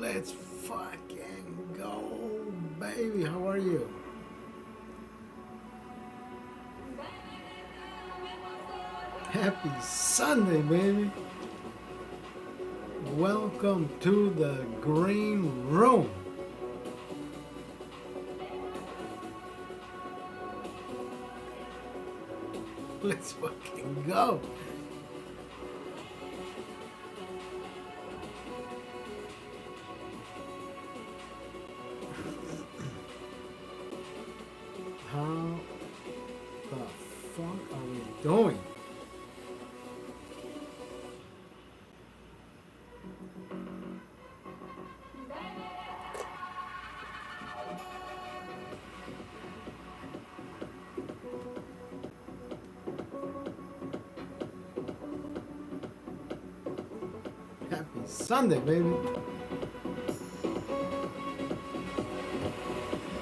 Let's fucking go, baby. How are you? Happy Sunday, baby. Welcome to the green room. Let's fucking go. How the fuck are we doing? Happy Sunday, baby.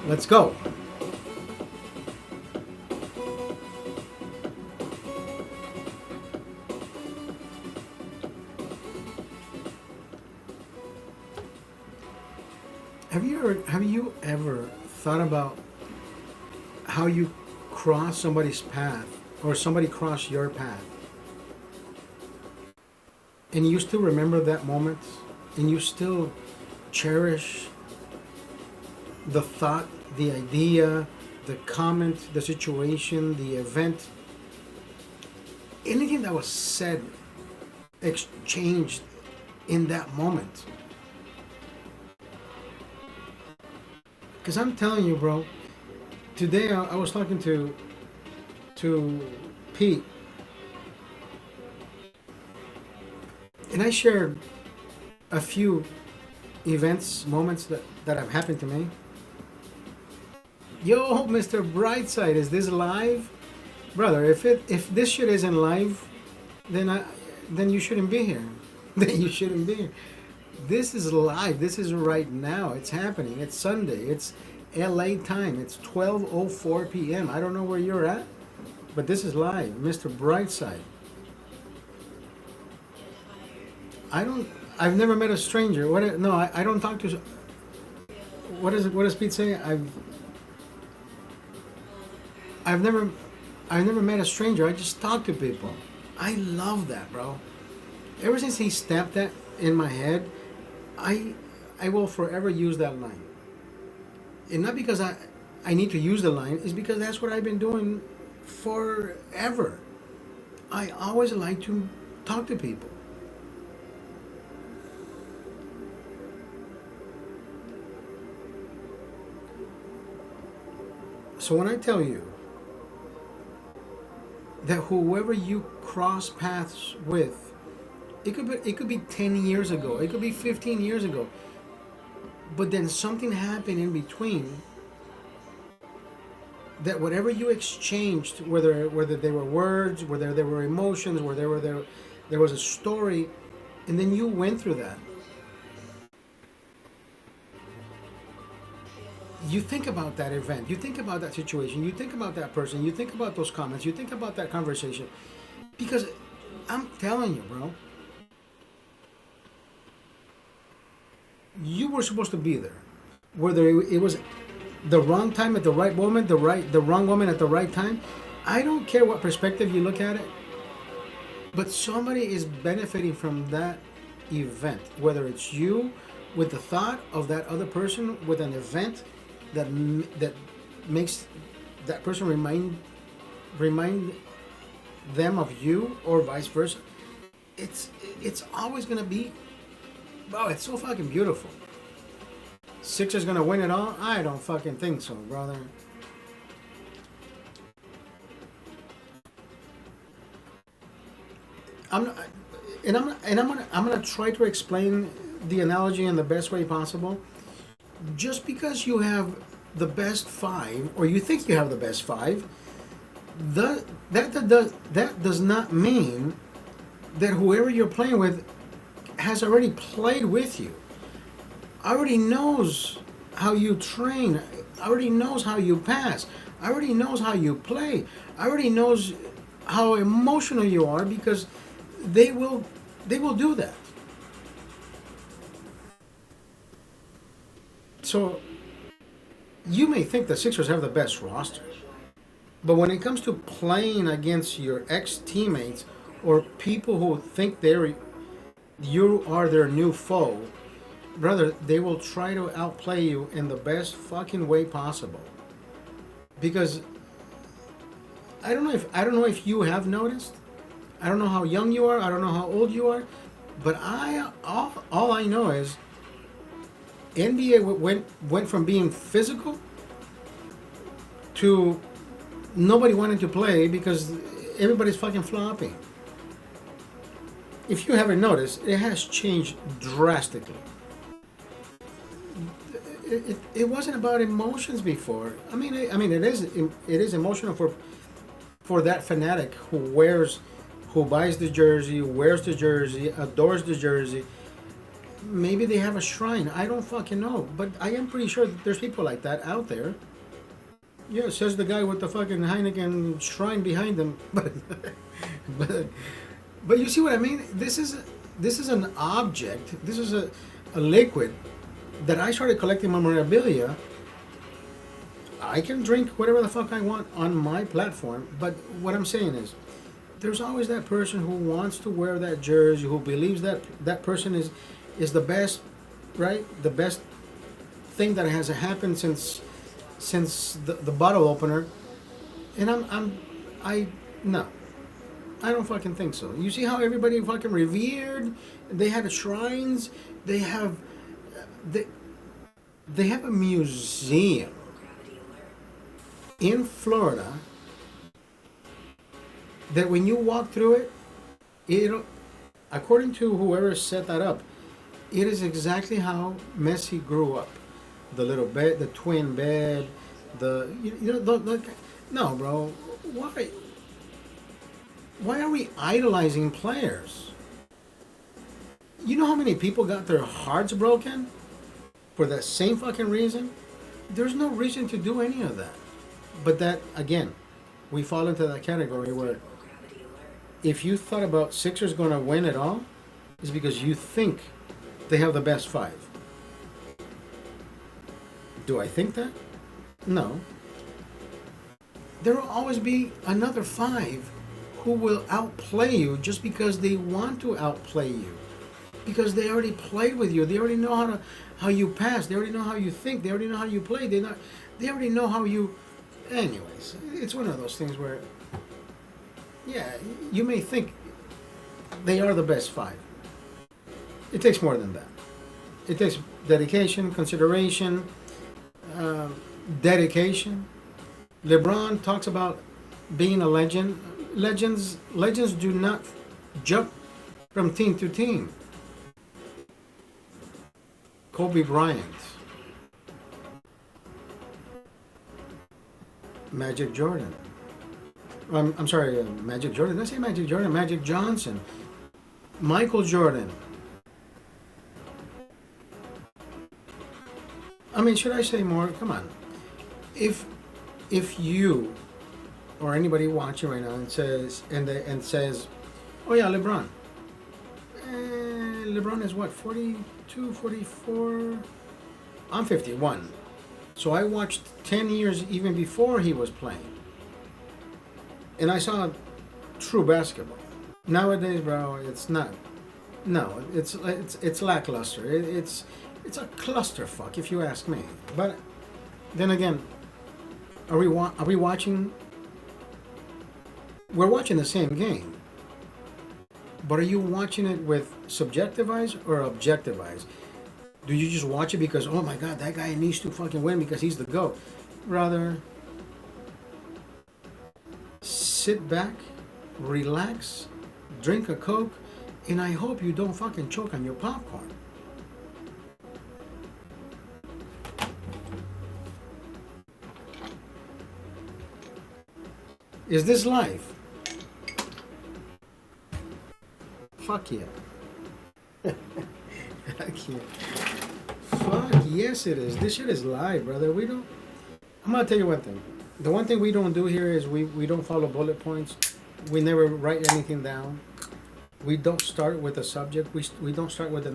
Let's go. Have you ever thought about how you cross somebody's path or somebody cross your path and you still remember that moment and you still cherish the thought, the idea, the comment, the situation, the event, anything that was said, exchanged in that moment? Because I'm telling you, bro, today I was talking to Pete, and I shared a few events, moments that have happened to me. Yo, Mr. Brightside, is this live? Brother, if this shit isn't live, then you shouldn't be here. Then you shouldn't be here. This is live. This is right now. It's happening. It's Sunday. It's LA time. It's 12:04 p.m. I don't know where you're at, but this is live. Mr. Brightside. I've never met a stranger. No, I don't talk to. What does Pete say? I've never met a stranger. I just talk to people. I love that, bro. Ever since he stamped that in my head, I will forever use that line. And not because I need to use the line, it's because that's what I've been doing forever. I always like to talk to people. So when I tell you that whoever you cross paths with, it could be 10 years ago, it could be 15 years ago, but then something happened in between that whatever you exchanged, whether they were words, whether there were emotions, whether there was a story, and then you went through that. You think about that event, you think about that situation, you think about that person, you think about those comments, you think about that conversation. Because I'm telling you, bro, you were supposed to be there. Whether it was the wrong time at the right moment, the wrong woman at the right time, I don't care what perspective you look at it, but somebody is benefiting from that event. Whether it's you with the thought of that other person with an event that makes that person remind them of you, or vice versa. It's always gonna be, bro. It's so fucking beautiful. Sixers gonna win it all? I don't fucking think so, brother. I'm not, I'm gonna try to explain the analogy in the best way possible. Just because you have the best five, or you think you have the best five, that does not mean that whoever you're playing with has already played with you, already knows how you train, already knows how you pass, already knows how you play, already knows how emotional you are, because they will do that. So you may think the Sixers have the best roster, but when it comes to playing against your ex teammates or people who think you are their new foe, brother, they will try to outplay you in the best fucking way possible. Because I don't know if you have noticed. I don't know how young you are. I don't know how old you are, but all I know is NBA went from being physical to nobody wanting to play because everybody's fucking floppy. If you haven't noticed, it has changed drastically. It wasn't about emotions before. I mean, it is emotional for that fanatic who buys the jersey, wears the jersey, adores the jersey. Maybe they have a shrine. I don't fucking know, but I am pretty sure that there's people like that out there. Yeah, says the guy with the fucking Heineken shrine behind him. But but you see what I mean? This is an object. This is a liquid that I started collecting memorabilia. I can drink whatever the fuck I want on my platform, but what I'm saying is, there's always that person who wants to wear that jersey, who believes that that person is the best, right? The best thing that has happened since the bottle opener, and I no, I don't fucking think so. You see how everybody fucking revered? They had shrines. They have they have a museum in Florida that when you walk through it, according to whoever set that up, it is exactly how Messi grew up. The little bed, the twin bed, no, bro. Why? Why are we idolizing players? You know how many people got their hearts broken for that same fucking reason? There's no reason to do any of that. But that, again, we fall into that category where if you thought about Sixers going to win it all, it's because you think they have the best five. Do I think that? No. There will always be another five who will outplay you just because they want to outplay you. Because they already played with you. They already know how you pass. They already know how you think. They already know how you play. They already know how you... Anyways, it's one of those things where, yeah, you may think they are the best five. It takes more than that. It takes dedication, consideration, dedication. LeBron talks about being a legend. Legends do not jump from team to team. Kobe Bryant, Magic Jordan. I'm sorry, Magic Jordan. Did I say Magic Jordan? Magic Johnson, Michael Jordan. I mean, should I say more? Come on. If you or anybody watching right now and says, oh yeah, LeBron. LeBron is what, 42, 44? I'm 51. So I watched 10 years even before he was playing. And I saw true basketball. Nowadays, bro, it's not. No, it's lackluster. It's a clusterfuck, if you ask me. But then again, are we watching? We're watching the same game. But are you watching it with subjective eyes or objective eyes? Do you just watch it because, oh my God, that guy needs to fucking win because he's the GOAT? Rather, sit back, relax, drink a Coke, and I hope you don't fucking choke on your popcorn. Is this life? Fuck yeah. Fuck yeah. Fuck yes it is. This shit is live, brother. I'm gonna tell you one thing. The one thing we don't do here is we don't follow bullet points. We never write anything down. We don't start with a subject. We don't start with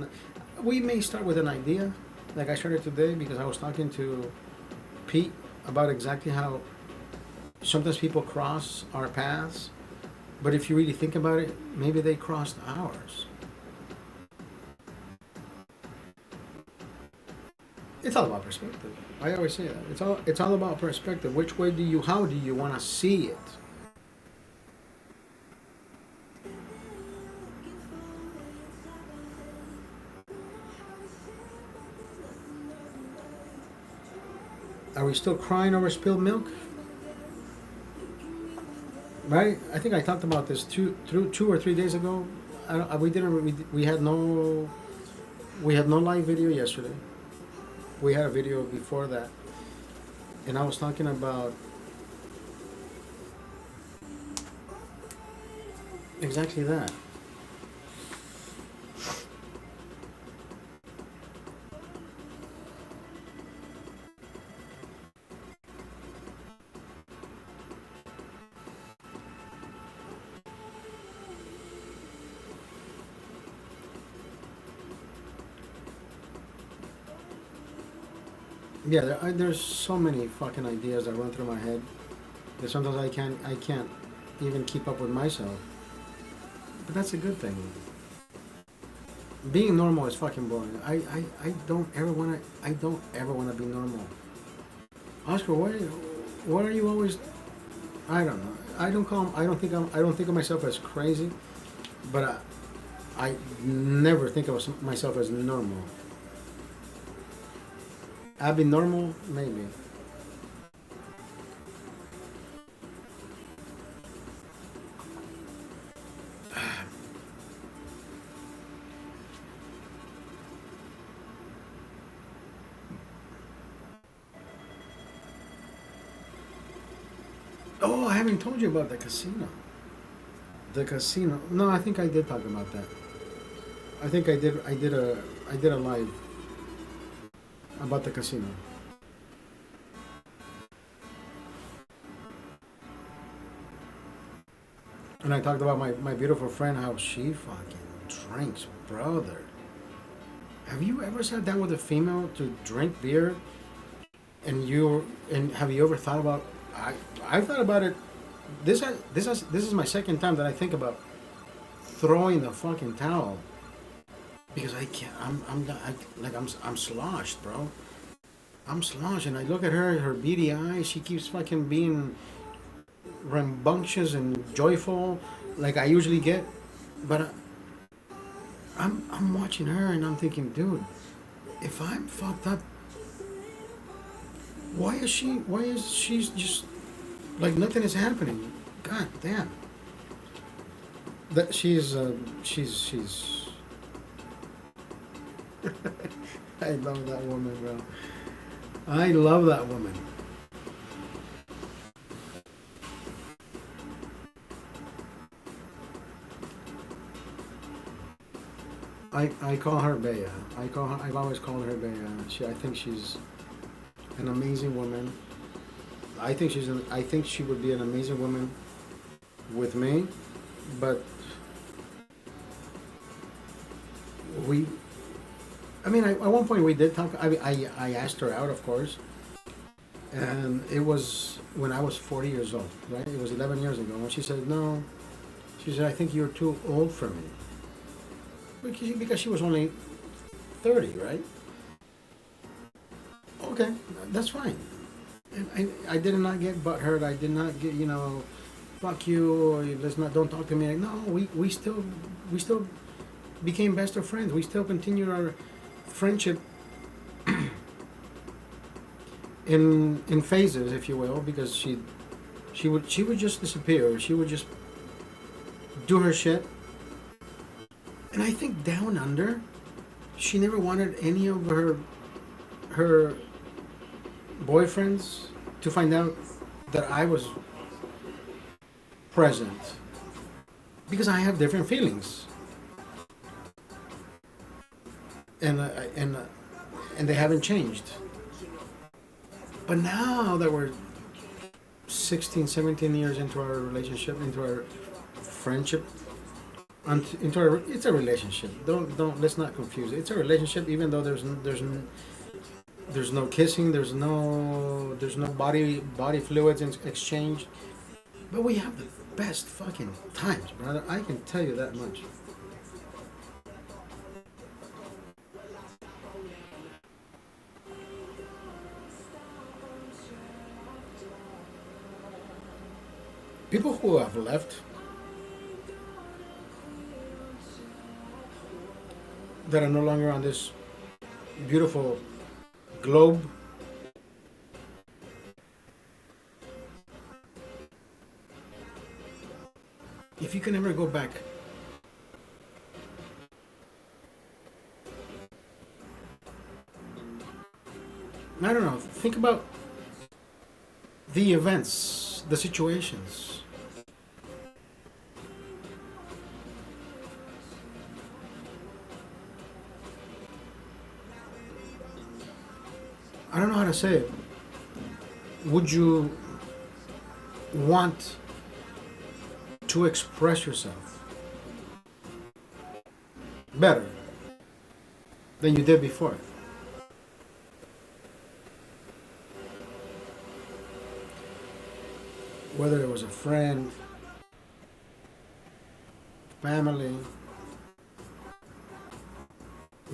we may start with an idea, like I started today because I was talking to Pete about exactly how sometimes people cross our paths, but if you really think about it, maybe they crossed ours. It's all about perspective. I always say that. It's all about perspective. Which way do you how do you want to see it? Are we still crying over spilled milk? Right? I think I talked about this 2 or 3 days ago. We didn't. We had no live video yesterday. We had a video before that, and I was talking about exactly that. Yeah, there's so many fucking ideas that run through my head that sometimes I can't even keep up with myself. But that's a good thing. Being normal is fucking boring. I don't ever wanna be normal. Oscar, what are you always? I don't know. I don't think of myself as crazy, but I never think of myself as normal. Abnormal, maybe. Oh, I haven't told you about the casino. The casino. No, I think I did talk about that. I think I did. I did a live about the casino. And I talked about my beautiful friend, how she fucking drinks, brother. Have you ever sat down with a female to drink beer? And have you ever thought about? I thought about it. This is my second time that I think about throwing the fucking towel because I can't. I'm sloshed, bro. I'm sloshed, and I look at her beady eyes. She keeps fucking being rambunctious and joyful, like I usually get. But I'm watching her, and I'm thinking, dude, if I'm fucked up, why is she? Why is she just like nothing is happening? God damn. That she's. I love that woman, bro. I love that woman. I call her Bea. I've always called her Bea. I think she's an amazing woman. I think she would be an amazing woman with me, but we. I mean, at one point we did talk. I asked her out, of course, and it was when I was 40 years old, right? It was 11 years ago, and she said no. She said, I think you're too old for me. Because she was only 30, right? Okay, that's fine. I did not get butthurt. I did not get, fuck you, or let's not, don't talk to me. No, we still became best of friends. We still continued our friendship in phases, if you will, because she would just disappear. She would just do her shit. And I think down under, she never wanted any of her boyfriends to find out that I was present because I have different feelings, and they haven't changed. But now that we're 16, 17 years into our relationship, into our friendship, into our, it's a relationship. Don't let's not confuse it. It's a relationship, even though there's There's no kissing. There's no body fluids exchanged. But we have the best fucking times, brother. I can tell you that much. People who have left that are no longer on this beautiful globe. If you can ever go back, I don't know, think about the events, the situations. I don't know how to say it. Would you want to express yourself better than you did before? Whether it was a friend, family,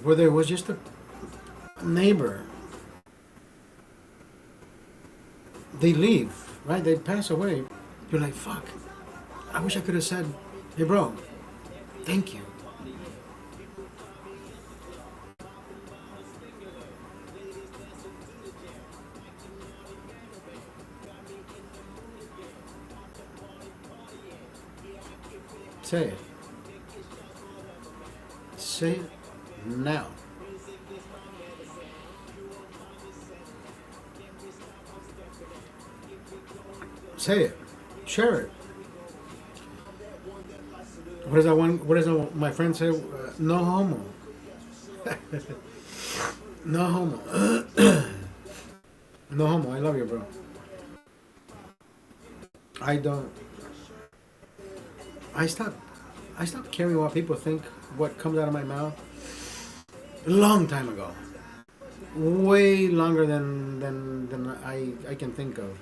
whether it was just a neighbor, they leave, right? They pass away. You're like, fuck. I wish I could have said, hey, bro, thank you. Say it. Say it now. Say it. Share it. What does that one? What does my friend say? No homo. No homo. No homo. I love you, bro. I don't. I stopped. I stopped caring what people think. What comes out of my mouth. A long time ago. Way longer than I can think of.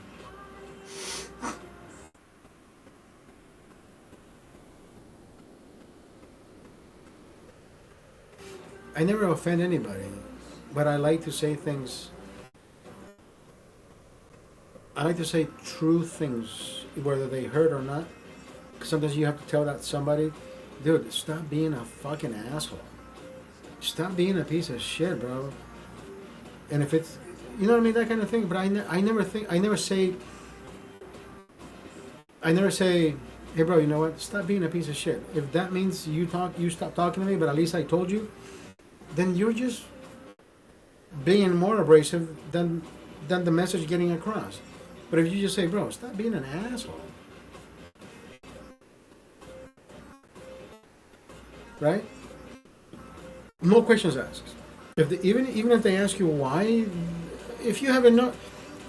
I never offend anybody, but I like to say things. I like to say true things, whether they hurt or not. 'Cause sometimes you have to tell that somebody, dude, stop being a fucking asshole. Stop being a piece of shit, bro. And if it's, you know what I mean, that kind of thing. But I never think, I never say, hey, bro, you know what? Stop being a piece of shit. If that means you stop talking to me, but at least I told you, then you're just being more abrasive than the message getting across. But if you just say, bro, stop being an asshole, right? No questions asked. Even if they ask you why, if you haven't know,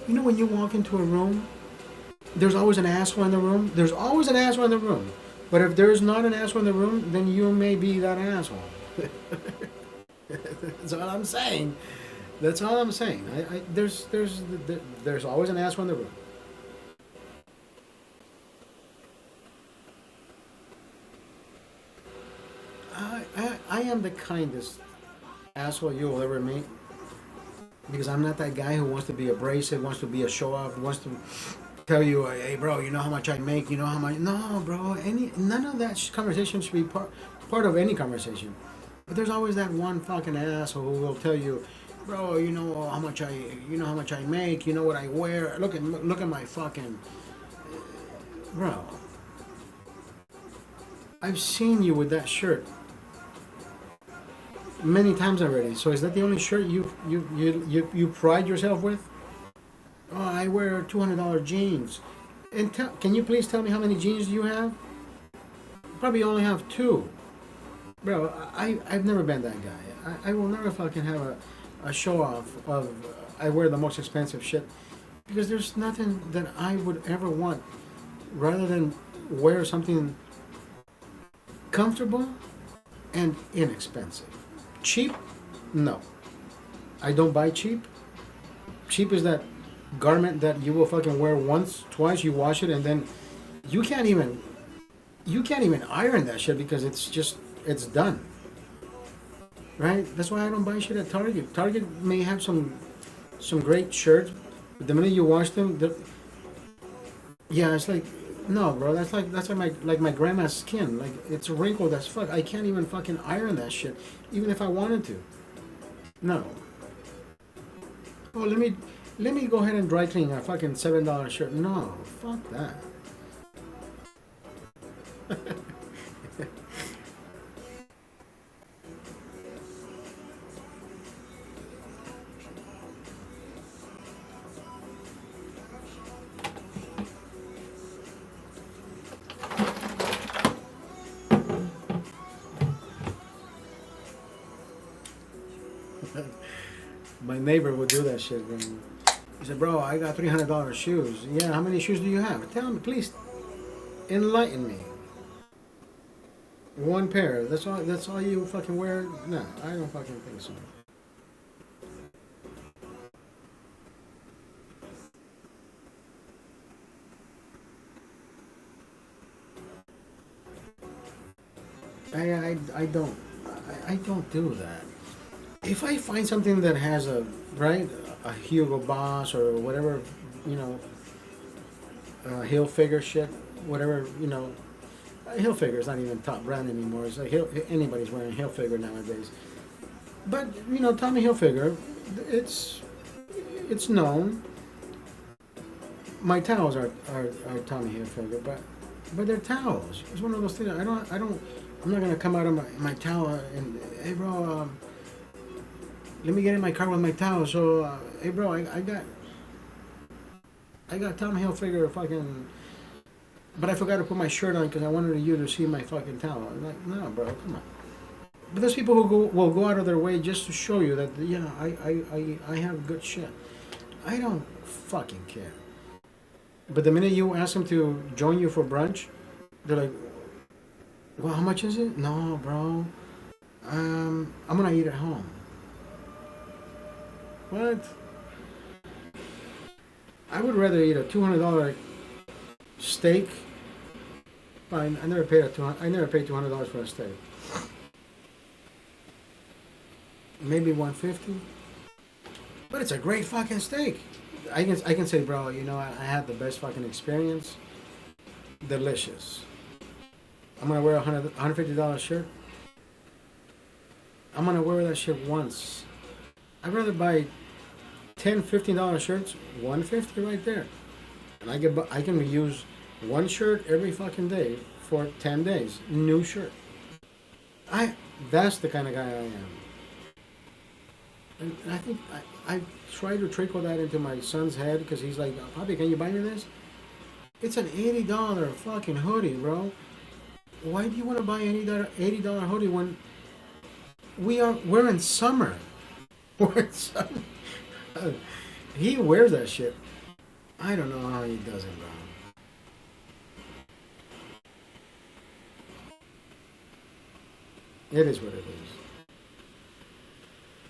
you know when you walk into a room, there's always an asshole in the room. There's always an asshole in the room. But if there's not an asshole in the room, then you may be that asshole. That's all I'm saying. That's all I'm saying. There's always an asshole in the room. I am the kindest asshole you will ever meet, because I'm not that guy who wants to be abrasive, wants to be a show off, wants to tell you, hey, bro, you know how much I make, you know how much. No, bro. None of that conversation should be part of any conversation. But there's always that one fucking asshole who will tell you, bro, you know how much I make, you know what I wear. Look at my fucking, bro. I've seen you with that shirt many times already. So is that the only shirt you pride yourself with? Oh, I wear $200 jeans. And can you please tell me how many jeans you have? Probably only have two. Bro, I've never been that guy. I will never fucking have a show off of I wear the most expensive shit, because there's nothing that I would ever want rather than wear something comfortable and inexpensive. Cheap? No. I don't buy cheap. cheap is that garment that you will fucking wear once, twice, you wash it, and then you can't even iron that shit because it's done. Right? That's why I don't buy shit at Target. Target may have some great shirts, but the minute you wash them, yeah, it's like no, bro. That's like my grandma's skin. Like it's wrinkled as fuck. I can't even fucking iron that shit, even if I wanted to. No. Oh, let me go ahead and dry clean a fucking $7 shirt. No, fuck that. My neighbor would do that shit. He said, "Bro, I got $300 shoes. Yeah, how many shoes do you have? Tell me, please, enlighten me. One pair. That's all. That's all you fucking wear? No, I don't fucking think so." I don't I don't do that. If I find something that has a Hugo Boss or whatever, you know, Hilfiger shit, whatever, you know, Hilfiger is not even top brand anymore. It's like anybody's wearing Hilfiger nowadays. But you know, Tommy Hilfiger, it's it's known. My towels are Tommy Hilfiger, but they're towels. It's one of those things. I'm not gonna come out of my towel and hey bro, let me get in my car with my towel. So hey bro, I got Tommy Hilfiger fucking, but I forgot to put my shirt on because I wanted you to see my fucking towel. I'm like, no, bro, come on. But there's people who will go out of their way just to show you that yeah, I have good shit. I don't fucking care. But the minute you ask them to join you for brunch, they're like, well, how much is it? No, bro. I'm gonna eat at home. What? I would rather eat a $200 steak. I never paid I never paid $200 for a steak. Maybe 150. But it's a great fucking steak. I can say, bro, you know, I had the best fucking experience. Delicious. I'm gonna wear a $150 shirt. I'm gonna wear that shit once. I'd rather buy $10, $15 shirts, 150 right there, and I can use one shirt every fucking day for 10 days. New shirt. That's the kind of guy I am. And I think I try to trickle that into my son's head because he's like, Papi, can you buy me this? It's an $80 fucking hoodie, bro. Why do you want to buy an $80 hoodie when we're in summer? We're in summer. He wears that shit. I don't know how he does it, bro. It is what it is.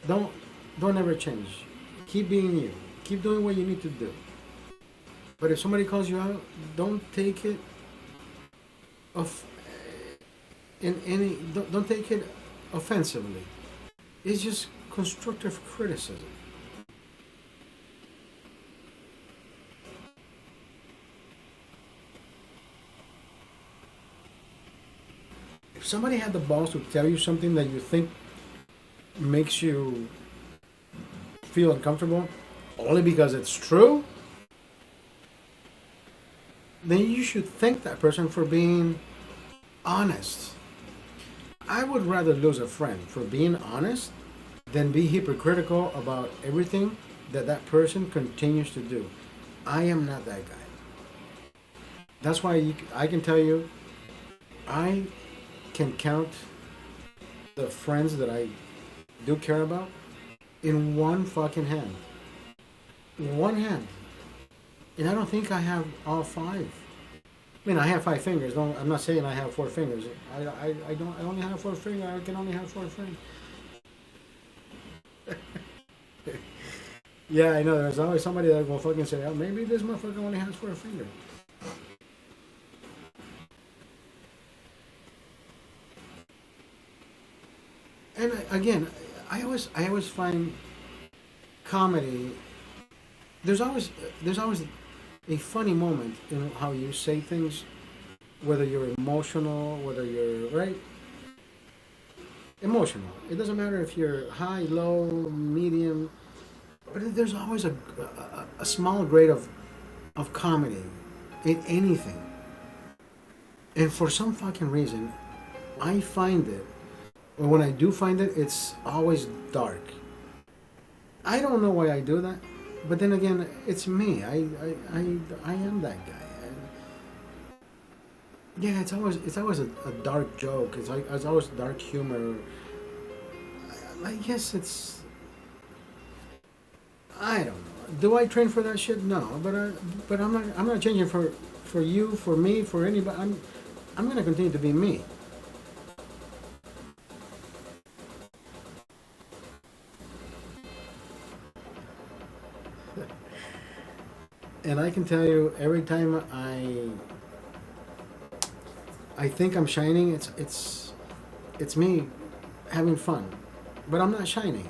Don't don't ever change. Keep being you. Keep doing what you need to do. But if somebody calls you out, don't take it off in any. Don't take it offensively. It's just constructive criticism. If somebody had the balls to tell you something that you think makes you feel uncomfortable only because it's true, then you should thank that person for being honest. I would rather lose a friend for being honest than be hypocritical about everything that person continues to do. I am not that guy. That's why I can tell you, I can count the friends that I do care about in one fucking hand. In one hand. And I don't think I have all five. I mean, I have 5 fingers. I'm not saying I have 4 fingers. I don't. I only have 4 fingers. I can only have 4 fingers. Yeah, I know. There's always somebody that will fucking say, "Oh, maybe this motherfucker only has 4 fingers." And again, I always find comedy. There's always a funny moment in how you say things, whether you're emotional, whether you're right emotional. It doesn't matter if you're high, low, medium, but there's always a small grade of comedy in anything. And for some fucking reason, I find it, or when I do find it, it's always dark. I don't know why I do that, but then again, it's me. I am that guy. Yeah, it's always a dark joke. It's always dark humor. I guess it's I don't know. Do I train for that shit? No, but I'm not changing for you, for me, for anybody. I'm gonna continue to be me. And I can tell you, every time I think I'm shining, it's me having fun, but I'm not shining.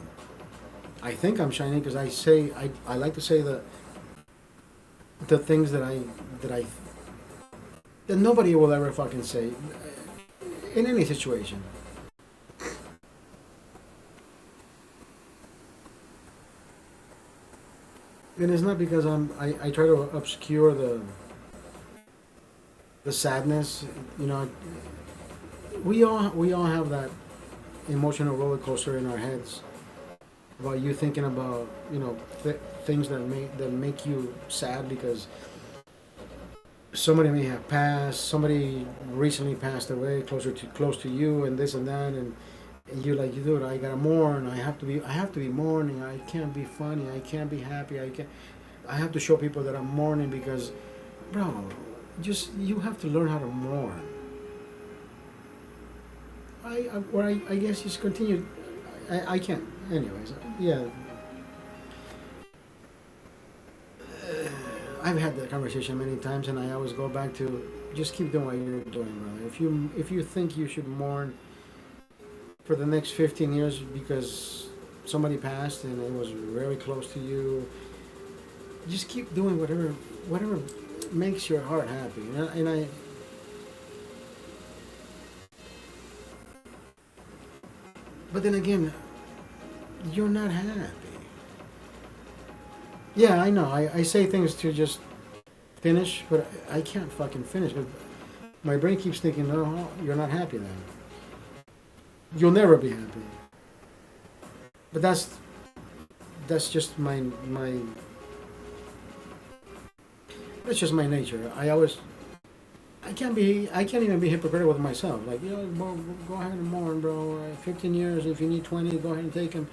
I think I'm shining because I like to say the things that nobody will ever fucking say in any situation. And it's not because I try to obscure the sadness. You know, we all have that emotional roller coaster in our heads about you thinking about things that make you sad because somebody may have passed, somebody recently passed away close to you, and this and that, and you're like, dude, I gotta mourn. I have to be mourning. I can't be funny. I can't be happy. I have to show people that I'm mourning because, bro, just you have to learn how to mourn. I guess just continue. I can't. Anyways, yeah. I've had that conversation many times, and I always go back to just keep doing what you're doing, brother. If you think you should mourn for the next 15 years because somebody passed and it was very close to you, just keep doing whatever makes your heart happy. And I but then again, you're not happy. Yeah, I know. I say things to just finish, but I can't fucking finish. But my brain keeps thinking, no, you're not happy then. You'll never be happy. But that's just my that's just my nature. I can't even be hypocritical with myself. Like, go ahead and mourn, bro. 15 years, if you need 20, go ahead and take them.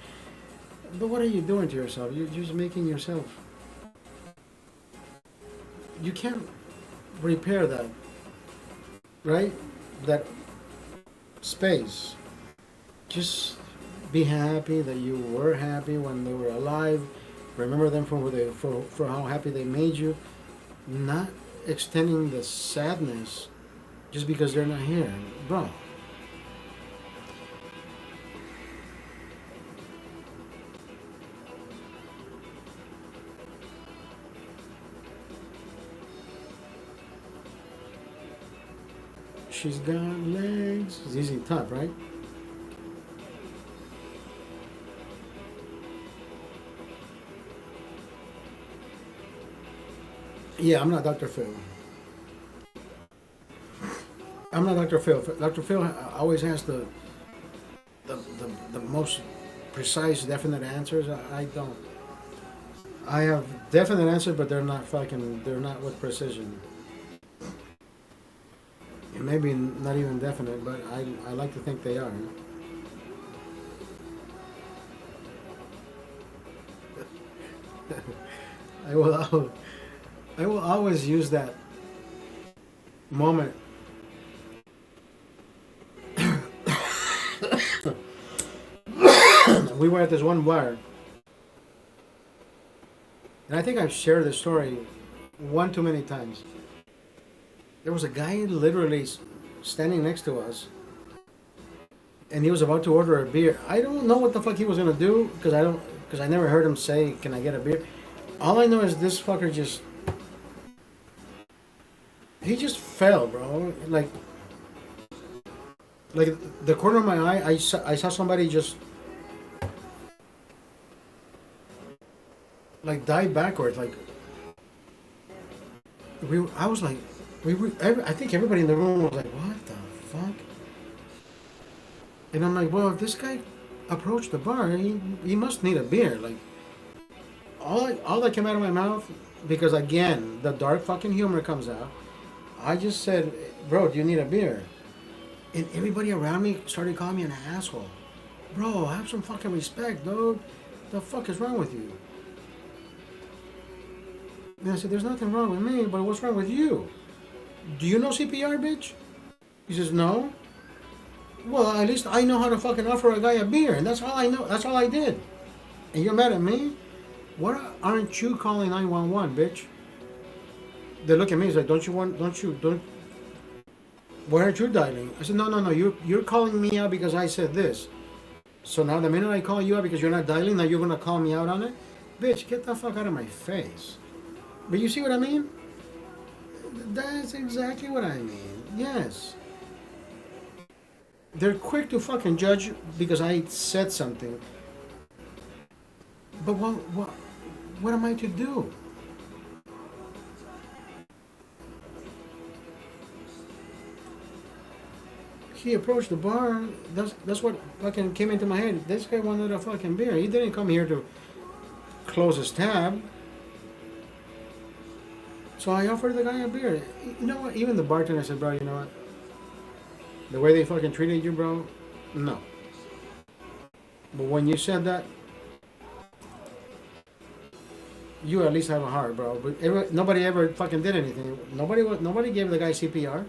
But what are you doing to yourself? You're just making yourself. You can't repair that, right? That space. Just be happy that you were happy when they were alive. Remember them for how happy they made you. Not extending the sadness just because they're not here, bro. She's got legs. It's easy top, right? Yeah, I'm not Dr. Phil. I'm not Dr. Phil. Dr. Phil always has the most precise, definite answers. I don't. I have definite answers, but they're not with precision. And maybe not even definite, but I like to think they are. I will, I will always use that moment. We were at this one bar, And I think I've shared this story one too many times. There was a guy literally standing next to us, and he was about to order a beer. I don't know what the fuck he was gonna do because I never heard him say, "Can I get a beer?" All I know is this fucker just he just fell, bro. Like the corner of my eye, I saw somebody just like dive backwards. Like I was like, I think everybody in the room was like, "What the fuck?" And I'm like, "Well, if this guy approached the bar, he must need a beer." Like all that came out of my mouth, because again, the dark fucking humor comes out. I just said, "Bro, do you need a beer?" And everybody around me started calling me an asshole. Bro, have some fucking respect, dude. The fuck is wrong with you? And I said, "There's nothing wrong with me, but what's wrong with you? Do you know CPR, bitch?" He says, "No." Well, at least I know how to fucking offer a guy a beer, and that's all I know. That's all I did. And you're mad at me? What aren't you calling 911, bitch? They look at me, he's like, don't you, why aren't you dialing? I said, no, you're calling me out because I said this. So now the minute I call you out because you're not dialing, now you're gonna call me out on it? Bitch, get the fuck out of my face. But you see what I mean? That's exactly what I mean. Yes. They're quick to fucking judge because I said something. But what am I to do? He approached the bar. That's what fucking came into my head. This guy wanted a fucking beer. He didn't come here to close his tab. So I offered the guy a beer. You know what? Even the bartender said, "Bro, you know what? The way they fucking treated you, bro, no." But when you said that, you at least have a heart, bro. But nobody ever fucking did anything. Nobody gave the guy CPR.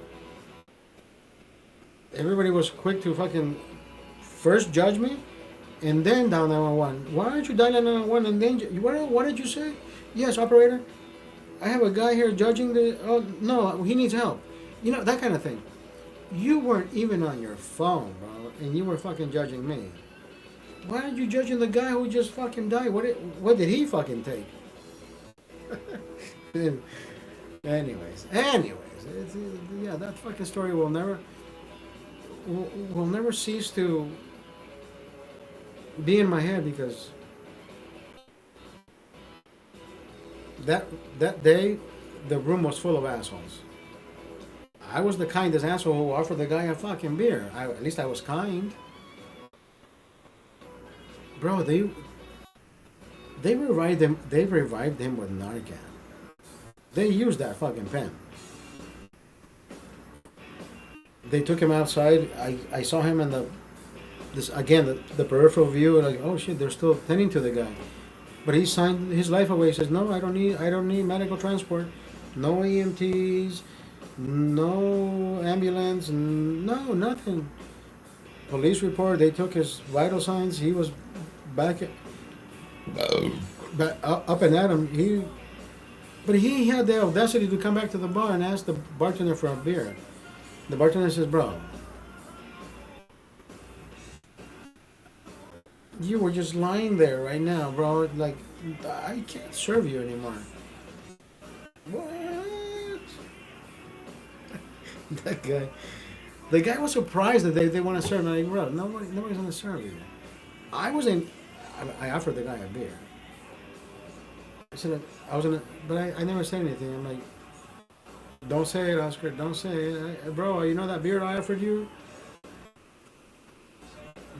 Everybody was quick to fucking first judge me, and then dial 911. Why aren't you dialing 911 and then what did you say? Yes, operator. I have a guy here judging the. Oh no, he needs help. You know that kind of thing. You weren't even on your phone, bro, and you were fucking judging me. Why aren't you judging the guy who just fucking died? What did he fucking take? anyways, yeah, that fucking story will never cease to be in my head, because that day the room was full of assholes. I was the kindest asshole who offered the guy a fucking beer. At least I was kind. Bro, they revived him. They revived him with Narcan. They used that fucking pen. They took him outside. I saw him in the peripheral view. Like, oh shit, they're still tending to the guy. But he signed his life away. He says, "No, I don't need medical transport. No EMTs, no ambulance, no nothing." Police report. They took his vital signs. He was back up and at him. But he had the audacity to come back to the bar and ask the bartender for a beer. The bartender says, "Bro, you were just lying there right now, bro. Like, I can't serve you anymore." What? That guy. The guy was surprised that they want to serve him. Like, bro, nobody's going to serve you. I offered the guy a beer. I said, but I never said anything. I'm like, "Don't say it, Oscar. Don't say it. Bro, you know that beer I offered you?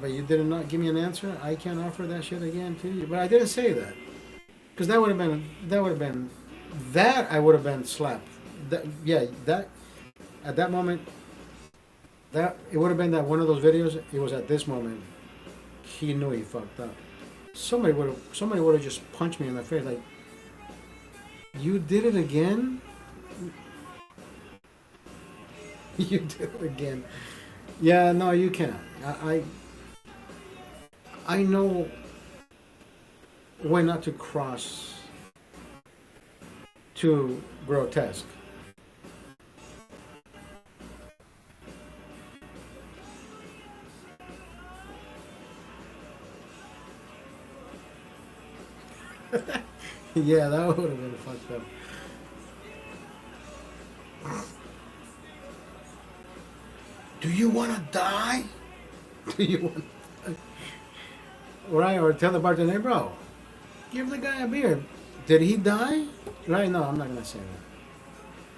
But you did not give me an answer. I can't offer that shit again to you." But I didn't say that. Because that would have been slapped. At that moment, that it would have been that one of those videos. It was at this moment he knew he fucked up. Somebody would have just punched me in the face, like, "You did it again? You did it again." Yeah, no, you can't. I know when not to cross too grotesque. Yeah, that would have been fucked up. Do you want to die? Do you want to die? Right, or tell the bartender, hey, bro, give the guy a beer. Did he die? Right? No, I'm not gonna say that.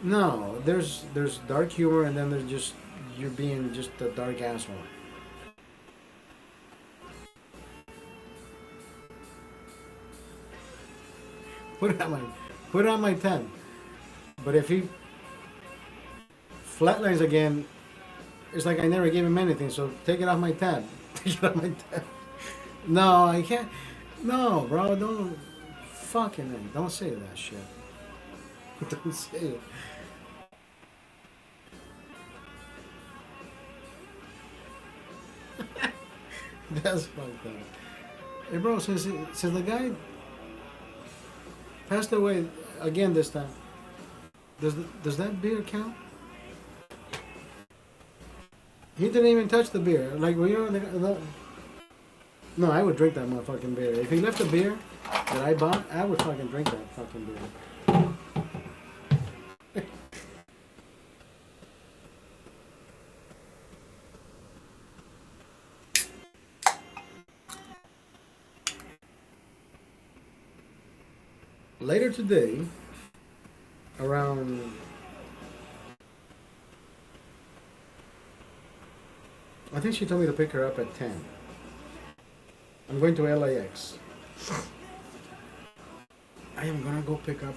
No, there's dark humor, and then there's just you're being just a dark asshole. Put it on my put it on my 10. But if he flatlines again, it's like I never gave him anything. So take it off my tab. Take it off my tab. No, I can't. No, bro, don't fucking don't say that shit. Don't say it. That's fucked up. Hey, bro, since the guy passed away again this time, does that beer count? He didn't even touch the beer. Like, well, no, I would drink that motherfucking beer. If he left the beer that I bought, I would fucking drink that fucking beer. Later today, around, I think she told me to pick her up at 10. I'm going to LAX. I am gonna go pick up.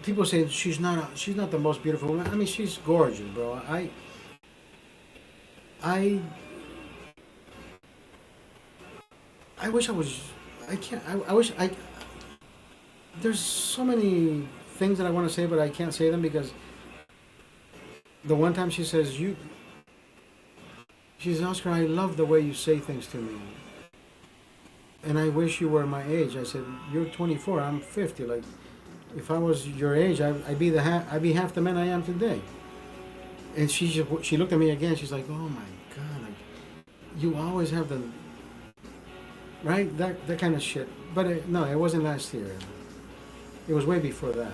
People say she's not the most beautiful woman. I mean, she's gorgeous, bro. I I wish I was. I can't. I wish I. There's so many things that I want to say, but I can't say them because the one time she says you. She says, Oscar, I love the way you say things to me. And I wish you were my age. I said, you're 24. I'm 50. Like, if I was your age, I'd be I'd be half the man I am today. And she looked at me again. She's like, oh my god, like, you always have the right that kind of shit. But no, it wasn't last year. It was way before that.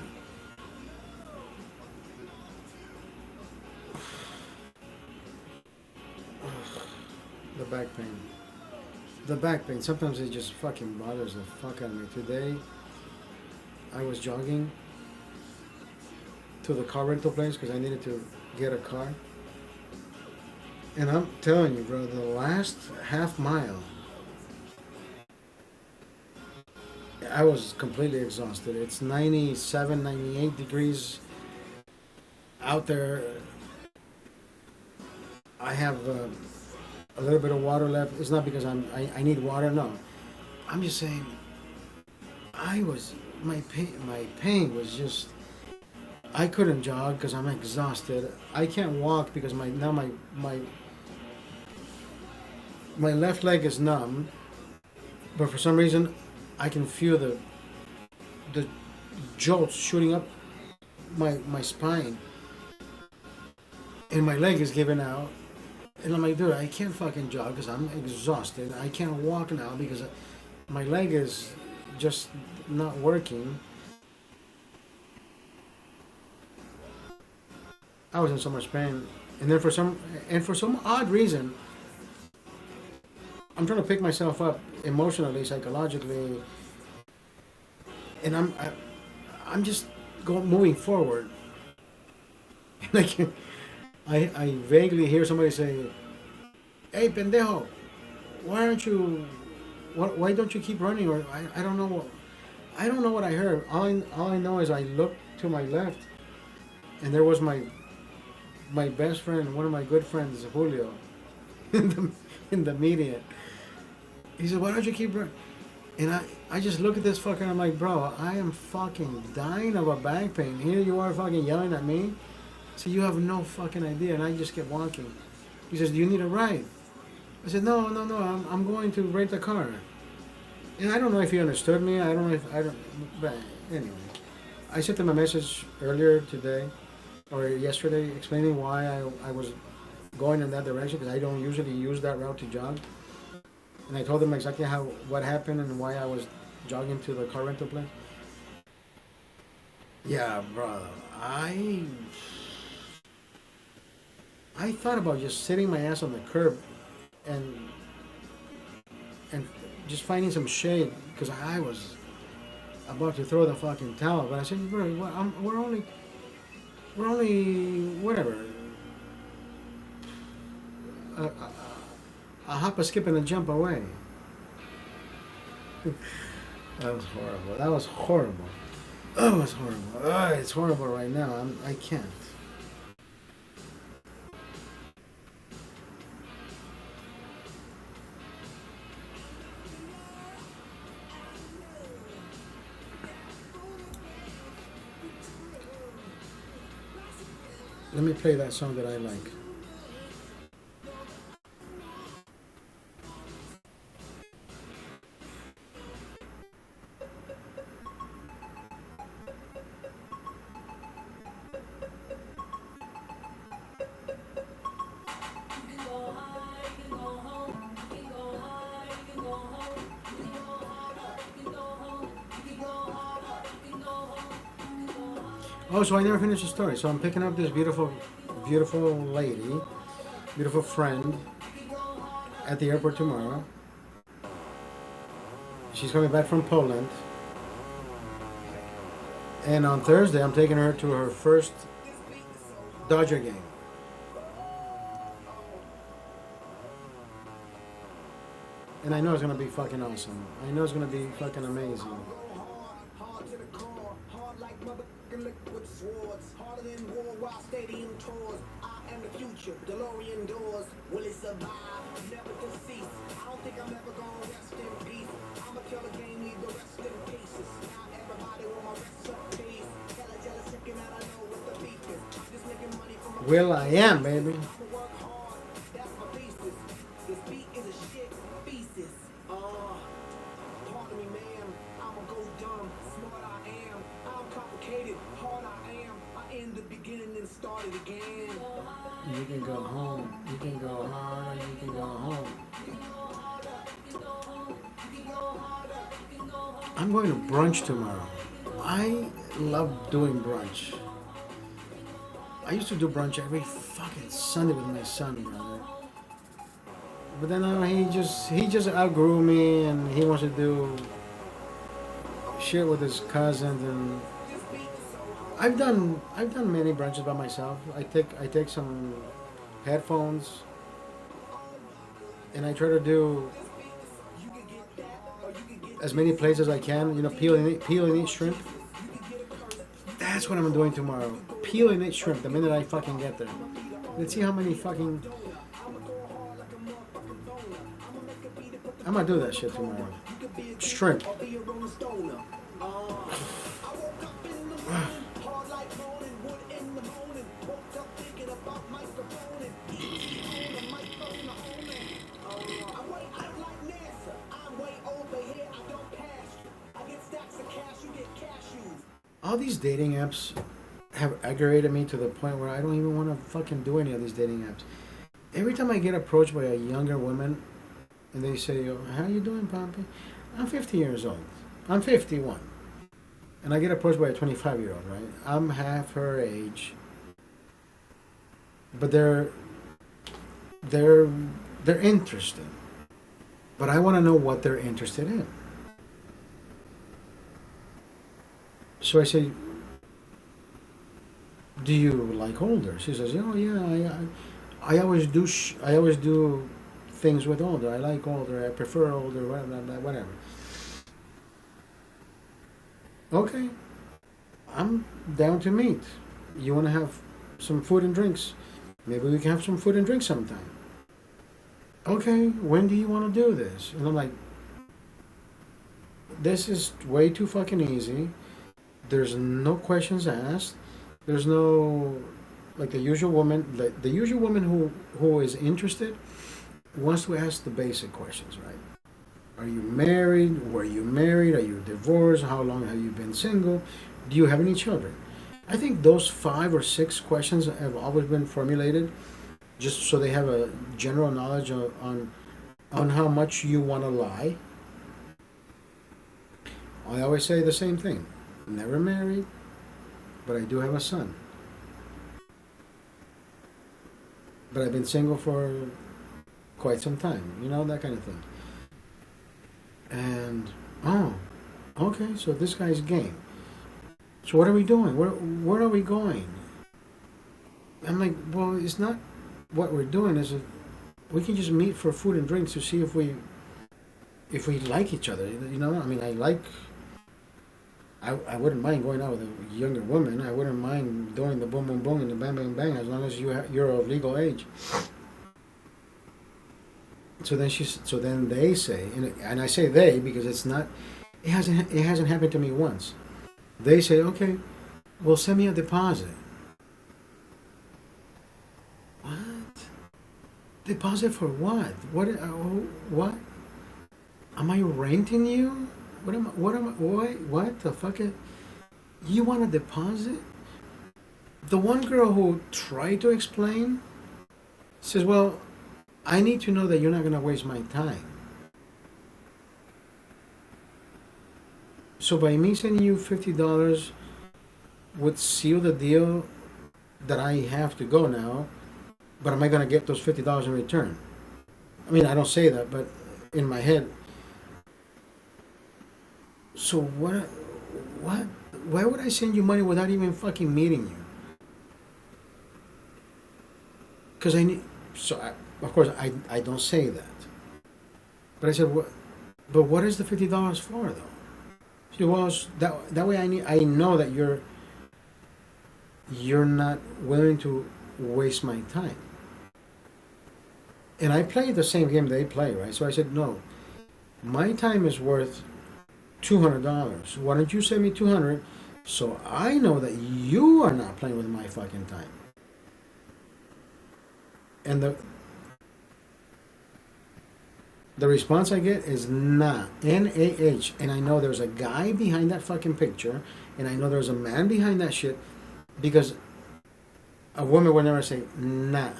The back pain. The back pain. Sometimes it just fucking bothers the fuck out of me. Today, I was jogging to the car rental place because I needed to get a car. And I'm telling you, bro, the last half mile, I was completely exhausted. It's 97, 98 degrees out there. I have a little bit of water left. It's not because I need water. No, I'm just saying. My pain was just. I couldn't jog because I'm exhausted. I can't walk because my left leg is numb. But for some reason, I can feel the jolts shooting up my spine, and my leg is giving out. And I'm like, dude, I can't fucking jog because I'm exhausted. I can't walk now because my leg is just not working. I was in so much pain, and then for some odd reason, I'm trying to pick myself up emotionally, psychologically, and I'm just moving forward. And I vaguely hear somebody say, "Hey, pendejo, why don't you keep running?" Or I don't know what I heard. All I know is I looked to my left, and there was my best friend, one of my good friends, Julio, in the median. He said, "Why don't you keep running?" And I just look at this fucker and I'm like, bro, I am fucking dying of a back pain. Here you are fucking yelling at me. So you have no fucking idea. And I just kept walking. He says, do you need a ride? I said, no, I'm going to rent a car. And I don't know if he understood me. I don't know if I don't. But anyway, I sent him a message earlier today or yesterday explaining why I was going in that direction because I don't usually use that route to jog. And I told him exactly how what happened and why I was jogging to the car rental place. Yeah, bro. I thought about just sitting my ass on the curb and and just finding some shade because I was about to throw the fucking towel. But I said, bro, we're only whatever a hop, a skip, and a jump away. That was horrible. That was horrible. Oh, it's horrible. Oh, it's horrible right now. I can't. Let me play that song that I like. Oh, so I never finished the story. So I'm picking up this beautiful, beautiful lady, beautiful friend at the airport tomorrow. She's coming back from Poland. And on Thursday, I'm taking her to her first Dodger game. And I know it's going to be fucking awesome. I know it's going to be fucking amazing. Liquid swords, harder than worldwide stadium tours. I am the future, DeLorean doors. Will it survive? Never decease. I don't think I'm ever gonna rest in peace. I'ma kill the game, leave the rest in pieces. Now everybody want my recipes. Hella jealous, thinking that I know what the beef is. Just making money from my Will I am, baby. I'ma work hard, that's my thesis. This beat is a shit thesis. Pardon me, ma'am. I'ma go dumb. Smart I am. I'm complicated. Hard I am. I end the beginning and start it again. You can go home. You can go hard. You can go home. I'm going to brunch tomorrow. I love doing brunch. I used to do brunch every fucking Sunday with my son, brother. But then he just outgrew me and he wants to do shit with his cousins and I've done many brunches by myself. I take some headphones and I try to do as many plays as I can. You know, peel and eat shrimp. That's what I'm doing tomorrow. Peel and eat shrimp the minute I fucking get there. Let's see how many fucking. I'm gonna do that shit tomorrow. Shrimp. All these dating apps have aggravated me to the point where I don't even want to fucking do any of these dating apps. Every time I get approached by a younger woman and they say, "Oh, how you doing, Pompey?" I'm 50 years old. I'm 51. And I get approached by a 25-year-old, right? I'm half her age. But they're interested. But I want to know what they're interested in. So I say, "Do you like older?" She says, "Oh yeah, I always do. I always do things with older. I like older. I prefer older. Whatever." Okay, I'm down to meet. You want to have some food and drinks? Maybe we can have some food and drinks sometime. Okay, when do you want to do this? And I'm like, this is way too fucking easy. There's no questions asked. There's no like the usual woman who is interested wants to ask the basic questions, right? Are you married? Were you married? Are you divorced? How long have you been single? Do you have any children? I think those 5 or 6 questions have always been formulated just so they have a general knowledge on how much you want to lie. I always say the same thing. Never married, but I do have a son. But I've been single for quite some time, that kind of thing. And, oh, okay, so this guy's game. So what are we doing? Where are we going? I'm like, well, it's not what we're doing. Is we can just meet for food and drinks to see if we like each other. I mean, I wouldn't mind going out with a younger woman. I wouldn't mind doing the boom boom boom and the bang bang bang as long as you're of legal age. So then they say, and I say they because it hasn't happened to me once. They say, okay, well, send me a deposit. What? Deposit for what? What? Am I renting you? What the fuck? You want a deposit? The one girl who tried to explain says, well, I need to know that you're not going to waste my time. So by me sending you $50 would seal the deal that I have to go now, but am I going to get those $50 in return? I mean, I don't say that, but in my head. So what? Why would I send you money without even fucking meeting you? Because I need. Of course, I don't say that. But I said, what? But what is the $50 for, though? She was that way. I know that you're not willing to waste my time. And I play the same game they play, right? So I said, no, my time is worth $200. Why don't you send me $200 so I know that you are not playing with my fucking time? And the response I get is nah, NAH. And I know there's a guy behind that fucking picture, and I know there's a man behind that shit, because a woman would never say nah.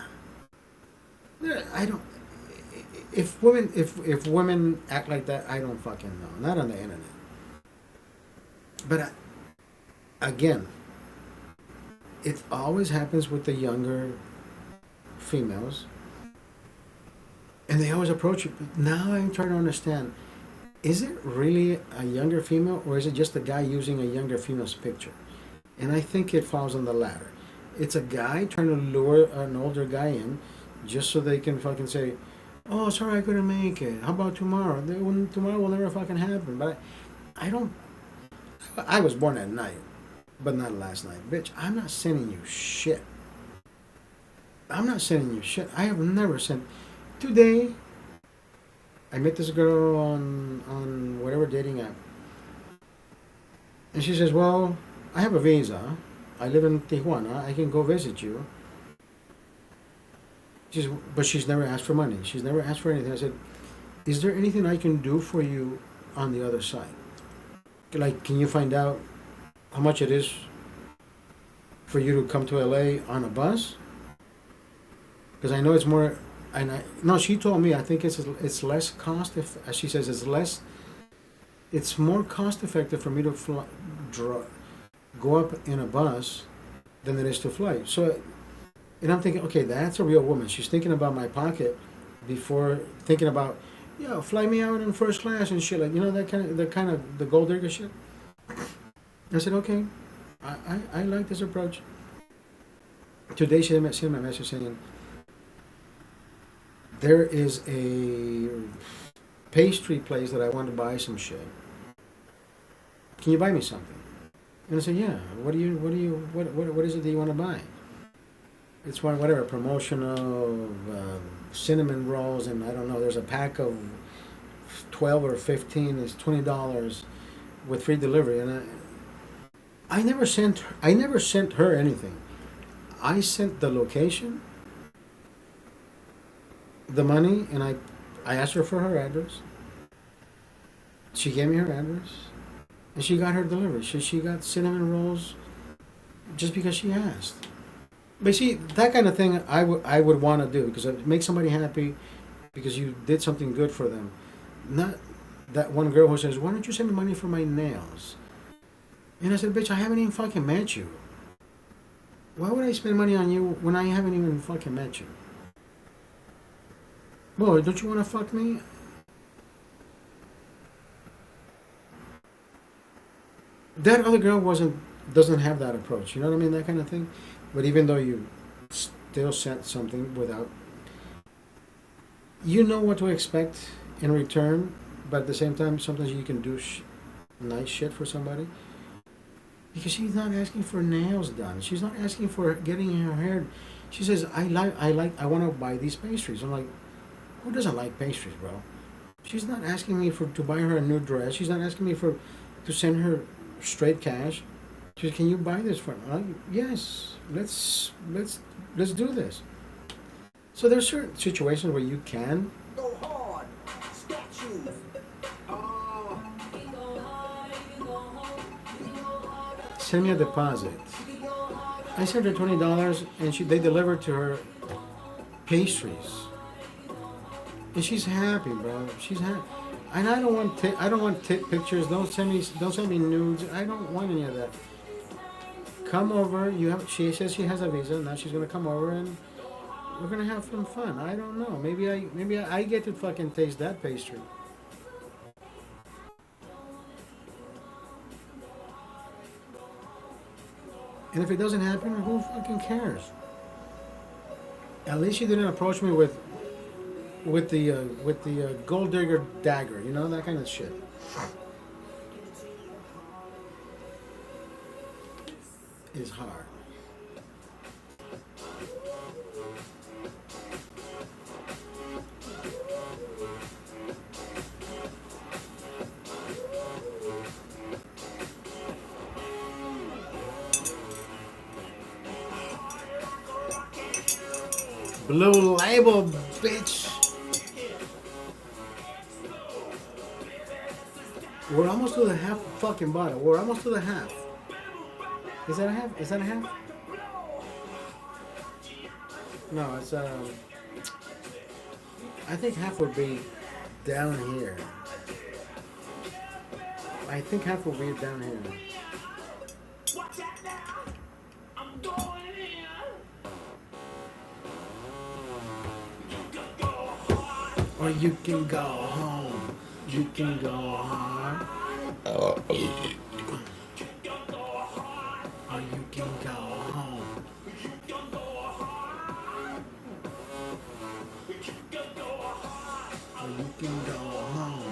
I don't. If women act like that, I don't fucking know. Not on the internet. But again, it always happens with the younger females, and they always approach you. Now I'm trying to understand: is it really a younger female, or is it just a guy using a younger female's picture? And I think it falls on the latter. It's a guy trying to lure an older guy in, just so they can fucking say, "Oh, sorry, I couldn't make it. How about tomorrow?" Tomorrow will never fucking happen. But I don't. I was born at night, but not last night, bitch. I'm not sending you shit. I'm not sending you shit. I have never sent. Today, I met this girl on whatever dating app, and she says, "Well, I have a visa. I live in Tijuana. I can go visit you." But she's never asked for money. She's never asked for anything. I said, "Is there anything I can do for you on the other side? Like, can you find out how much it is for you to come to LA on a bus? Because I know it's more." No, she told me. I think it's less cost. If, as she says, it's more cost effective for me to go up in a bus than it is to fly. So, and I'm thinking, okay, that's a real woman. She's thinking about my pocket before thinking about, fly me out in first class and shit, like, the gold digger shit. I said, okay, I like this approach. Today she sent me a message saying, there is a pastry place that I want to buy some shit. Can you buy me something? And I said, yeah. What is it that you want to buy? It's whatever promotional cinnamon rolls, and I don't know. There's a pack of 12 or 15. It's $20 with free delivery, and I never sent her anything. I sent the location, the money, and I asked her for her address. She gave me her address, and she got her delivery. She got cinnamon rolls just because she asked. But see, that kind of thing I would want to do because it makes somebody happy because you did something good for them. Not that one girl who says, "Why don't you send me money for my nails?" And I said, "Bitch, I haven't even fucking met you. Why would I spend money on you when I haven't even fucking met you? Boy, don't you want to fuck me?" That other girl doesn't have that approach. You know what I mean? That kind of thing. But even though you still sent something without, you know what to expect in return. But at the same time, sometimes you can do nice shit for somebody because she's not asking for nails done. She's not asking for getting her hair. She says, I want to buy these pastries." I'm like, who doesn't like pastries, bro? She's not asking me to buy her a new dress. She's not asking me to send her straight cash. She says, "Can you buy this for me?" I'm like, yes, let's do this. So there's certain situations where you can. Go hard. Statues. Oh. Send me a deposit. I sent her $20, and they delivered to her pastries, and she's happy, bro. She's happy. And I don't want pictures. Don't send me nudes. I don't want any of that. Come over. She says she has a visa. Now she's gonna come over and we're gonna have some fun. I don't know. Maybe I get to fucking taste that pastry. And if it doesn't happen, who fucking cares? At least she didn't approach me with the gold digger dagger. You know, that kind of shit. Is hard. Blue Label, bitch. We're almost to the half fucking bottle. We're almost to the half. Is that a half? Is that a half? No, it's I think half would be down here. I think half will be down here. Or you can go home. You can go home. Or you can go home. Or you can go home.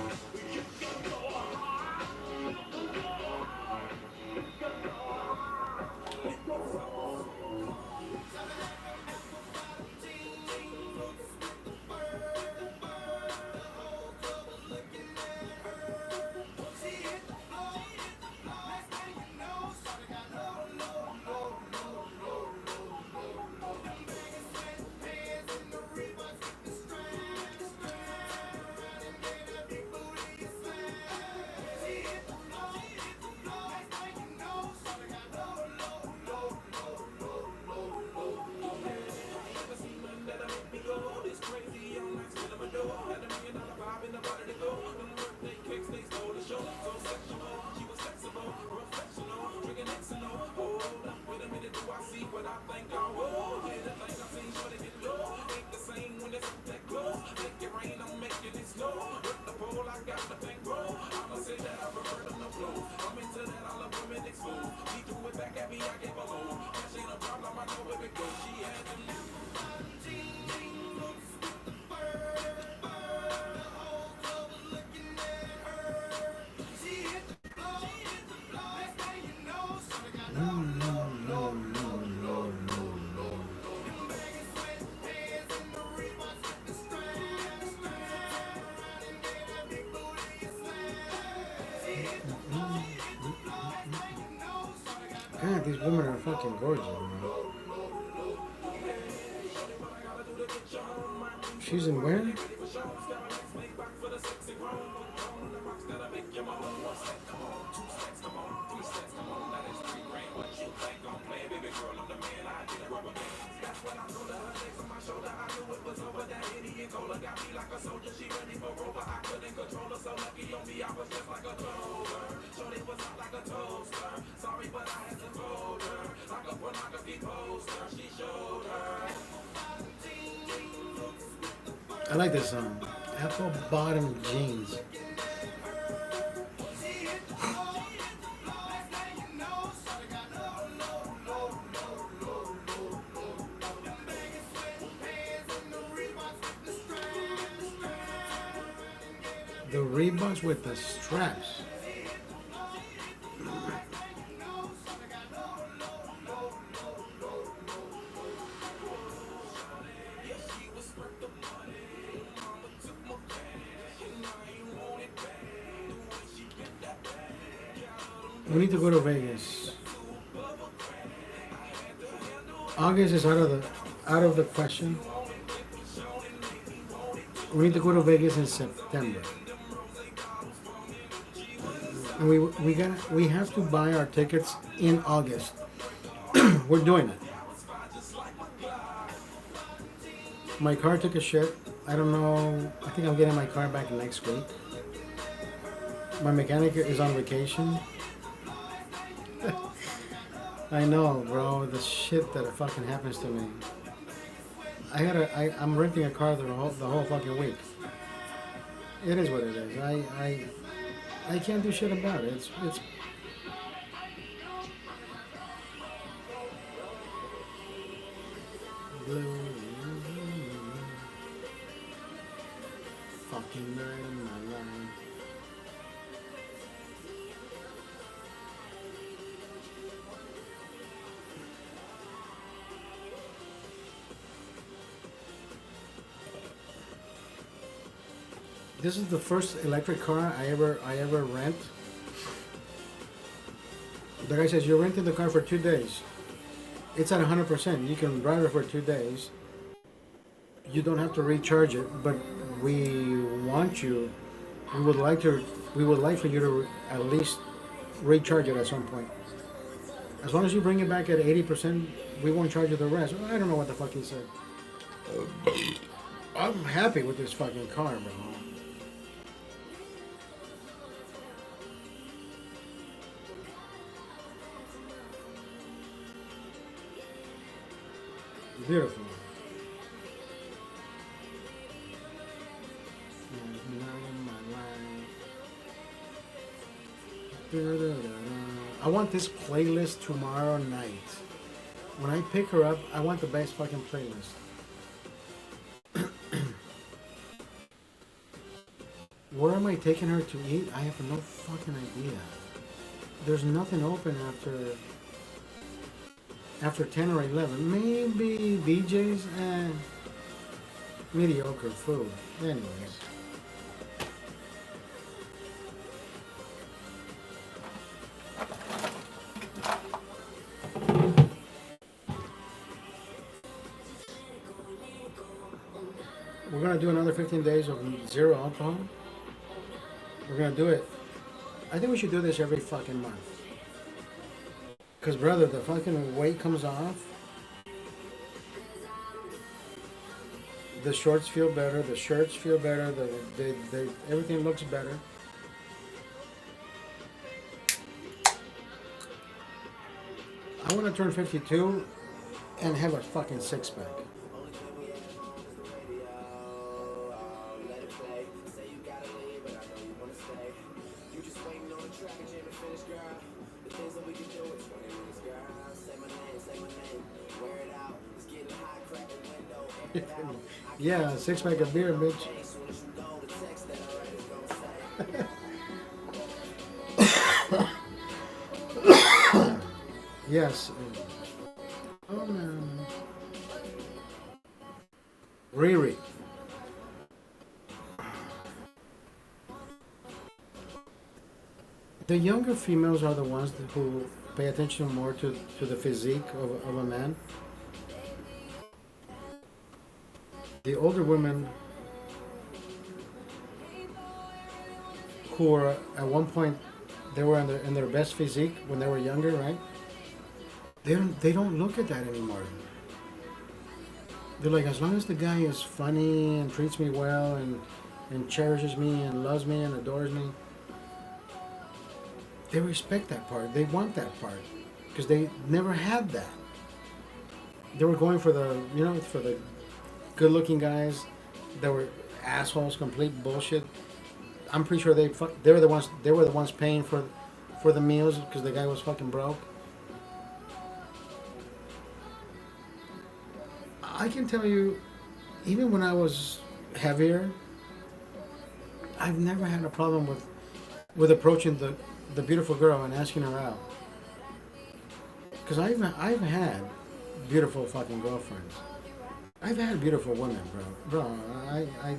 God, these women are fucking gorgeous, man. She's in where? I like this song. Apple Bottom Jeans. The Reeboks with the straps. We need to go to Vegas. August is out of the question. We need to go to Vegas in September. And we have to buy our tickets in August. We're doing it. My car took a shit. I don't know. I think I'm getting my car back next week. My mechanic is on vacation. I know, bro. The shit that fucking happens to me. I'm renting a car the whole fucking week. It is what it is. I can't do shit about it. It's blue. Fucking night of my life. This is the first electric car I ever rent. The guy says you're renting the car for 2 days. It's at 100%. You can drive it for 2 days. You don't have to recharge it, but we want you. We would like for you to at least recharge it at some point. As long as you bring it back at 80%, we won't charge you the rest. I don't know what the fuck he said. I'm happy with this fucking car, bro. Beautiful. I want this playlist tomorrow night. When I pick her up, I want the best fucking playlist. Where am I taking her to eat? I have no fucking idea. There's nothing open after 10 or 11. Maybe BJ's and mediocre food. Anyways. We're gonna do another 15 days of zero alcohol. We're gonna do it. I think we should do this every fucking month. Cause brother, the fucking weight comes off. The shorts feel better. The shirts feel better. Everything looks better. I want to turn 52 and have a fucking six pack. Yeah, six pack of beer, bitch. Yes. Oh man. Riri. The younger females are the ones who pay attention more to the physique of a man. The older women who are at one point they were in their best physique when they were younger, right? They don't look at that anymore. They're like, as long as the guy is funny and treats me well and cherishes me and loves me and adores me, they respect that part. They want that part because they never had that. They were going for the good-looking guys that were assholes, complete bullshit. I'm pretty sure they were the ones paying for the meals because the guy was fucking broke. I can tell you, even when I was heavier, I've never had a problem with approaching the beautiful girl and asking her out. Because I've had beautiful fucking girlfriends. I've had beautiful women, bro. I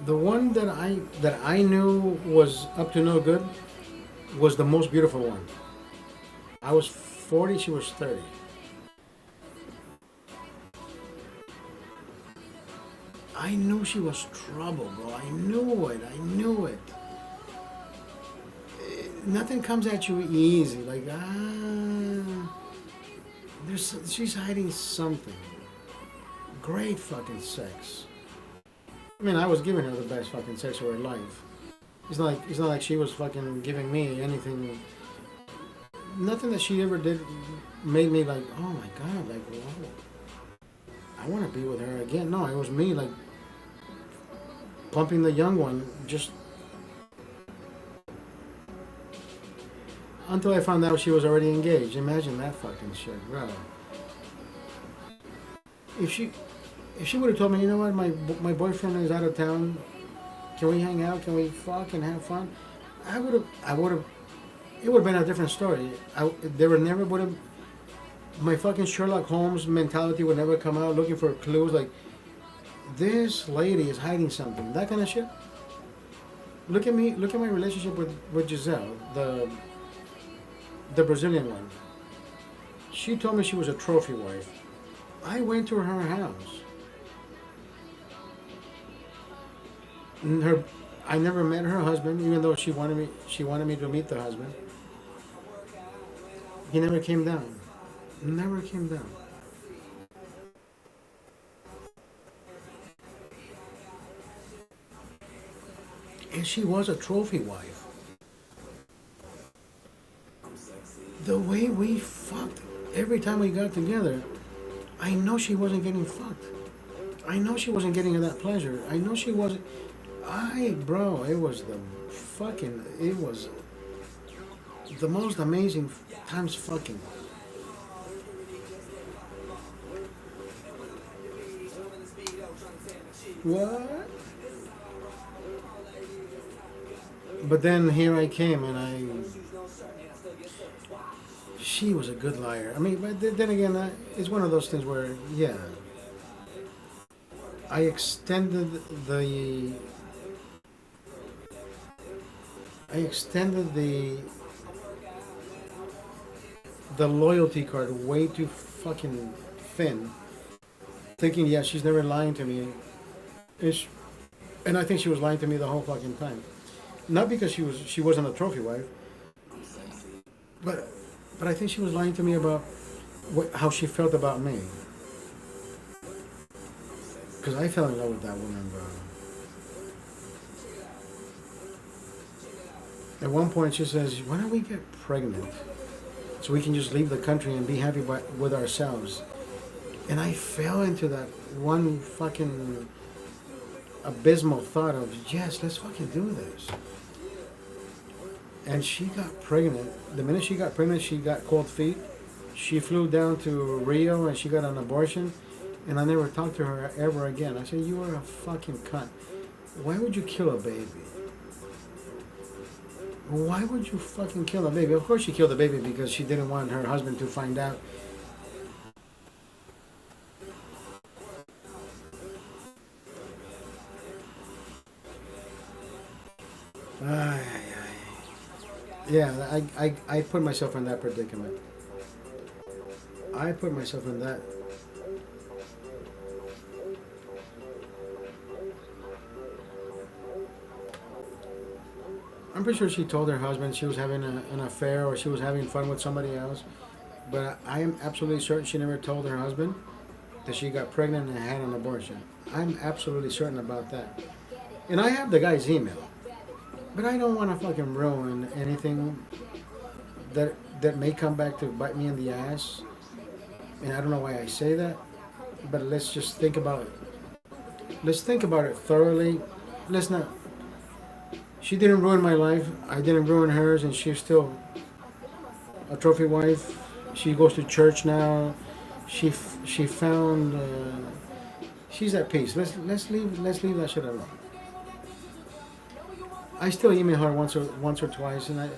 the one that I knew was up to no good was the most beautiful one. I was 40, she was 30. I knew she was trouble, bro. I knew it. Nothing comes at you easy. Like, she's hiding something. Great fucking sex. I mean, I was giving her the best fucking sex of her life. It's not like she was fucking giving me anything. Nothing that she ever did made me like, oh my god, like, whoa, I want to be with her again. No, it was me like pumping the young one just until I found out she was already engaged. Imagine that fucking shit, bro. If she would have told me, you know what, my boyfriend is out of town. Can we hang out? Can we fuck and have fun? I would have. It would have been a different story. My fucking Sherlock Holmes mentality would never come out looking for clues like, this lady is hiding something. That kind of shit. Look at me. Look at my relationship with Giselle, the Brazilian one. She told me she was a trophy wife. I went to her house. I never met her husband, even though she wanted me to meet the husband. He never came down. Never came down. And she was a trophy wife. The way we fucked every time we got together, I know she wasn't getting fucked. I know she wasn't getting that pleasure. I know she wasn't. Bro, it was the most amazing times fucking. What? But then here I came and she was a good liar. I mean, but then again, it's one of those things where, yeah, I extended the loyalty card way too fucking thin, thinking, yeah, she's never lying to me. And I think she was lying to me the whole fucking time. Not because she wasn't a trophy wife, but I think she was lying to me about how she felt about me. Because I fell in love with that woman, bro. At one point she says, why don't we get pregnant so we can just leave the country and be happy with ourselves? And I fell into that one fucking abysmal thought of, yes, let's fucking do this. And she got pregnant. The minute she got pregnant, she got cold feet. She flew down to Rio and she got an abortion. And I never talked to her ever again. I said, you are a fucking cunt. Why would you kill a baby? Why would you fucking kill a baby? Of course she killed the baby because she didn't want her husband to find out. Yeah, I put myself in that predicament. I put myself in that. I'm pretty sure she told her husband she was having an affair or she was having fun with somebody else. But I am absolutely certain she never told her husband that she got pregnant and had an abortion. I'm absolutely certain about that. And I have the guy's email. But I don't want to fucking ruin anything that may come back to bite me in the ass. And I don't know why I say that. But let's just think about it. Let's think about it thoroughly. Let's not. She didn't ruin my life. I didn't ruin hers, and she's still a trophy wife. She goes to church now. She found. She's at peace. Let's leave that shit alone. I still email her once or twice, and I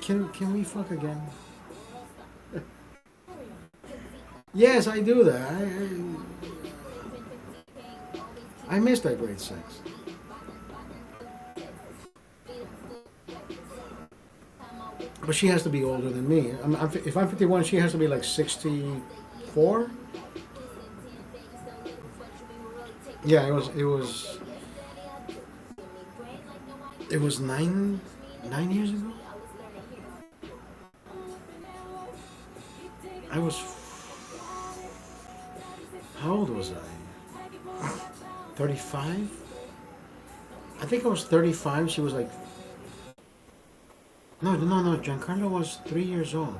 can we fuck again? Yes, I do that. I miss that great sex. But she has to be older than me. If I'm 51, she has to be like 64. Yeah, it was 9 years ago. I was How old was I? 35. I think I was 35. She was like no. Giancarlo was 3 years old.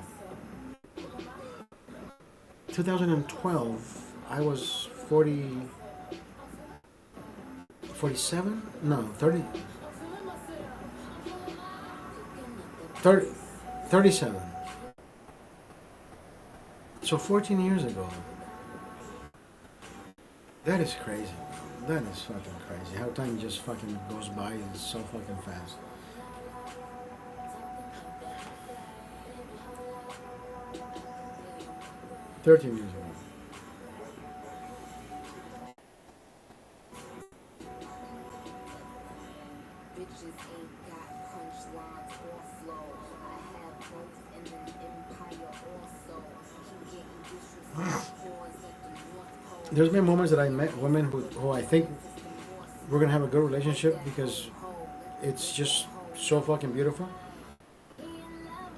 2012. I was 47. No, 30, 37. So 14 years ago. That is crazy. That is fucking crazy. How time just fucking goes by so fucking fast. $13 years ago. Bitches ain't got punchlines or flow. I have both in an empire also. Keep getting disrespectful at the North Pole. There's been moments that I met women who I think we're gonna have a good relationship because it's just so fucking beautiful.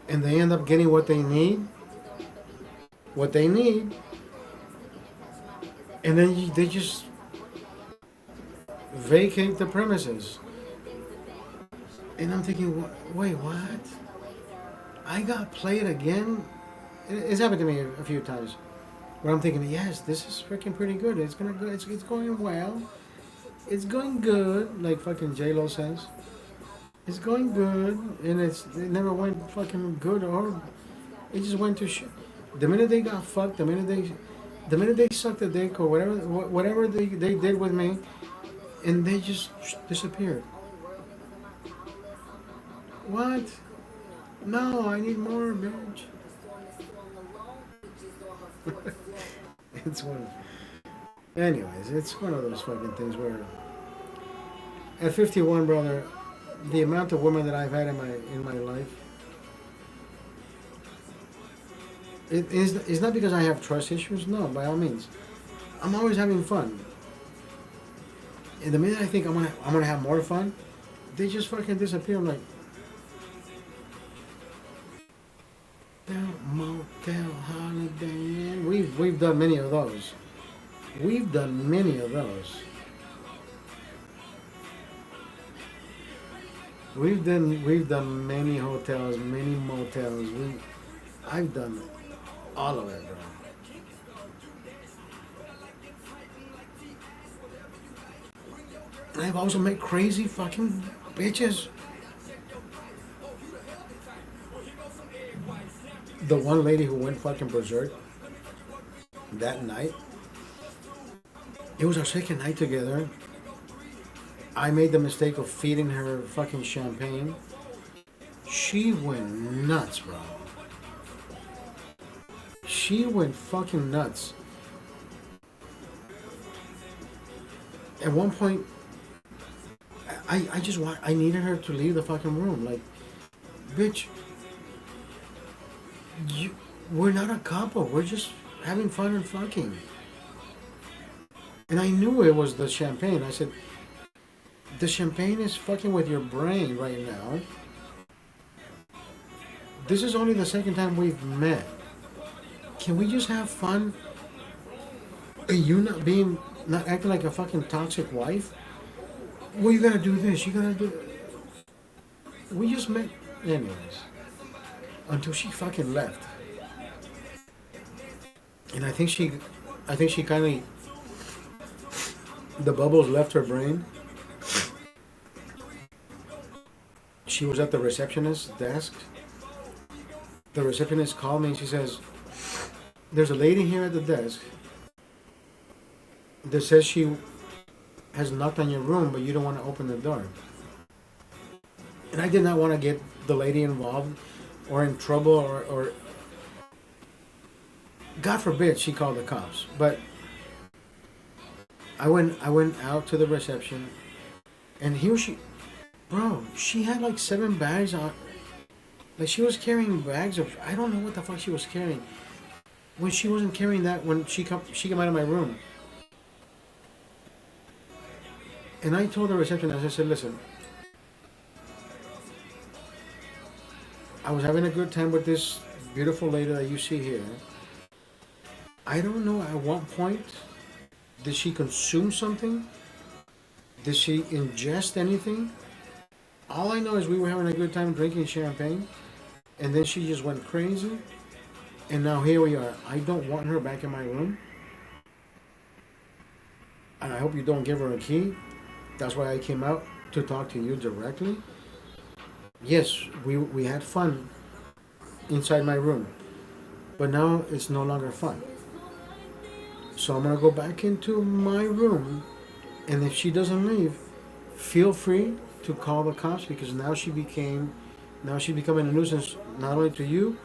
And they end up getting what they need. And then they just vacate the premises. And I'm thinking, wait, what? I got played again? It's happened to me a few times. Where I'm thinking, yes, this is freaking pretty good. It's gonna go. It's going well. It's going good, like fucking J-Lo says. It's going good, and it never went fucking good, or it just went to shit. The minute they got fucked, the minute they sucked a dick or whatever they did with me, and they just disappeared. What? No, I need more, bitch. It's one. Anyways, it's one of those fucking things where, at 51, brother, the amount of women that I've had in my life, it's not because I have trust issues. No, by all means, I'm always having fun. And the minute I think I'm gonna have more fun, they just fucking disappear. I'm like, motel holiday inn. We've done many of those. We've done many of those. We've done many hotels, many motels. I've done all of it, bro. I've also met crazy fucking bitches. The one lady who went fucking berserk that night, it was our second night together. I made the mistake of feeding her fucking champagne. She went nuts, bro. She went fucking nuts. At one point, I needed her to leave the fucking room. Like, bitch, we're not a couple. We're just having fun and fucking. And I knew it was the champagne. I said, The champagne is fucking with your brain right now. This is only the second time we've met. Can we just have fun? And you not acting like a fucking toxic wife? Well, you gotta do this. You gotta do. We just met, anyways. Until she fucking left, and I think she kind of, the bubbles left her brain. She was at the receptionist's desk. The receptionist called me and she says, "There's a lady here at the desk that says she has knocked on your room, but you don't want to open the door." And I did not want to get the lady involved or in trouble or God forbid she called the cops. But I went out to the reception, and here she, bro, she had like 7 bags on. Like she was carrying bags of, I don't know what the fuck she was carrying. When she wasn't carrying that when she came out of my room. And I told the receptionist, I said, "Listen, I was having a good time with this beautiful lady that you see here. I don't know at what point did she consume something? Did she ingest anything? All I know is we were having a good time drinking champagne, and then she just went crazy, and now here we are. I don't want her back in my room, and I hope you don't give her a key. That's why I came out to talk to you directly. Yes, we had fun inside my room, but now it's no longer fun. So I'm gonna go back into my room, and if she doesn't leave, feel free to call the cops, because now she's becoming a nuisance not only to you,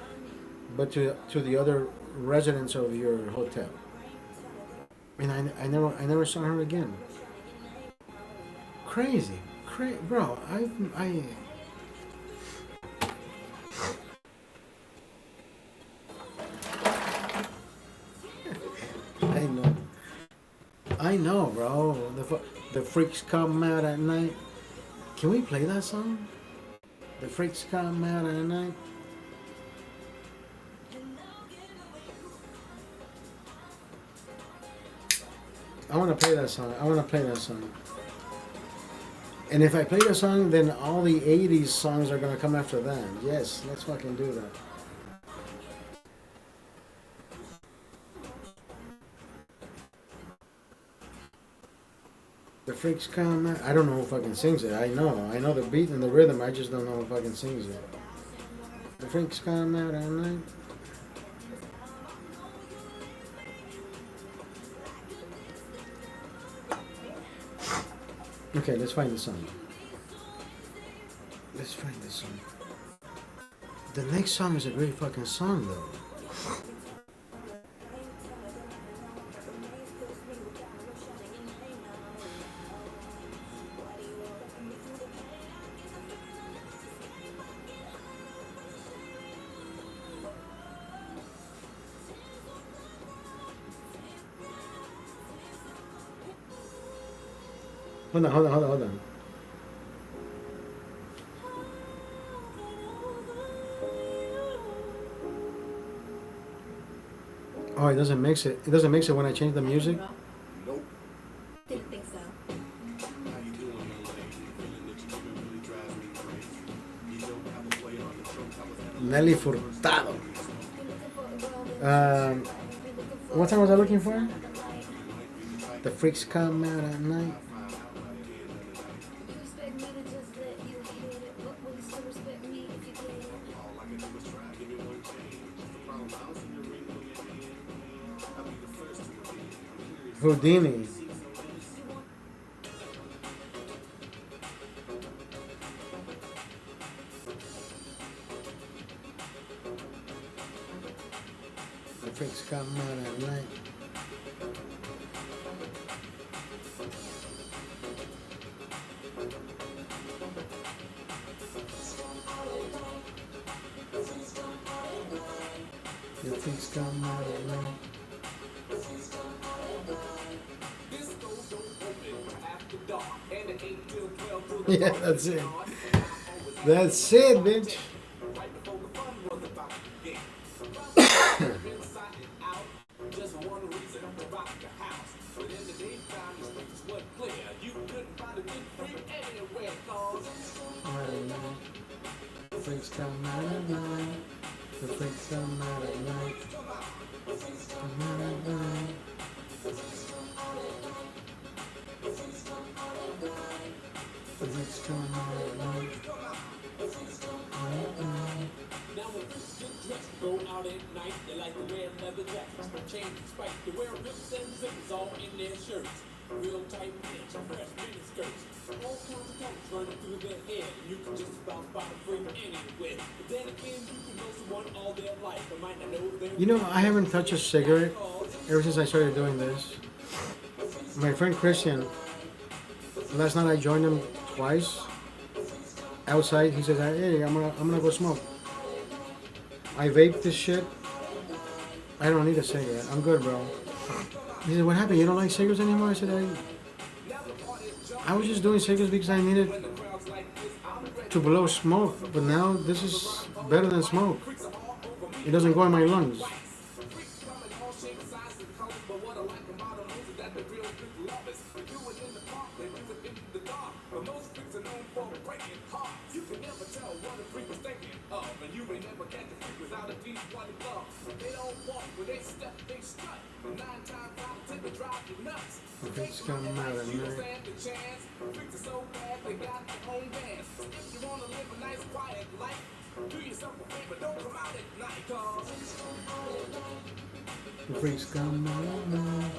but to the other residents of your hotel." And I never saw her again. Crazy, bro. I know, bro. The freaks come out at night. Can we play that song? The freaks come out at night. I want to play that song. And if I play the song, then all the 80s songs are going to come after that. Yes, let's fucking do that. The freaks come out. I don't know who fucking sings it. I know the beat and the rhythm. I just don't know who fucking sings it. The freaks come out at night. Okay, let's find the song. The next song is a great fucking song, though. Hold on. Oh, it doesn't mix it. It doesn't mix it when I change the music. Nope. Didn't think so. How you doing, young lady? Feeling that you really drive me crazy. You don't have a play on the truth. I was Nelly Furtado. What song was I looking for? The freaks come out at night. Houdini. The freaks come out at night. The freaks come out at night. Disco don't open after dark, and it ain't till 12 Yeah, that's it. That's it, bitch. Right before the fun was about to begin. Inside and out, just for one reason, to rock the house. But in the daytime, the streets were clear. You couldn't find a good freak anywhere, cause The freaks come out at night. The freaks come out at night. Come out at night. The freaks come out at night. now when freaks get dressed, go out at night. They like to wear leather jackets, for chains and spikes. They wear rips and zippers all in their shirts. Real tight pants, fresh mini skirts. All kinds of colors running through their hair. You can just about find a freak anywhere. But then again, you can know someone all their life. But might not know their You know, I haven't touched a cigarette ever since I started doing this. My friend Christian, last night I joined him twice outside. He says, "Hey, I'm gonna go smoke." I vape this shit. I don't need a cigarette. I'm good, bro. He said, "What happened? You don't like cigarettes anymore?" I said, I was just doing cigarettes because I needed to blow smoke. But now this is better than smoke. It doesn't go in my lungs." The freaks come out at night. The freaks come out at night.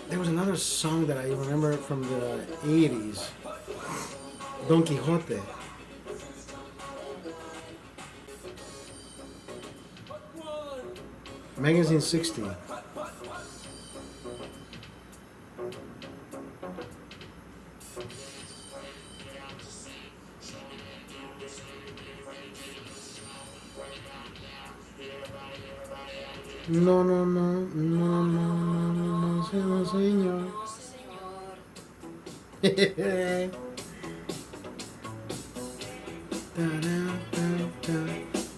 There was another song that I remember from the 80s. Don Quixote. Magazine 60. No, no, no, no, no, no, no, no, señor. Da, da, da, da, da,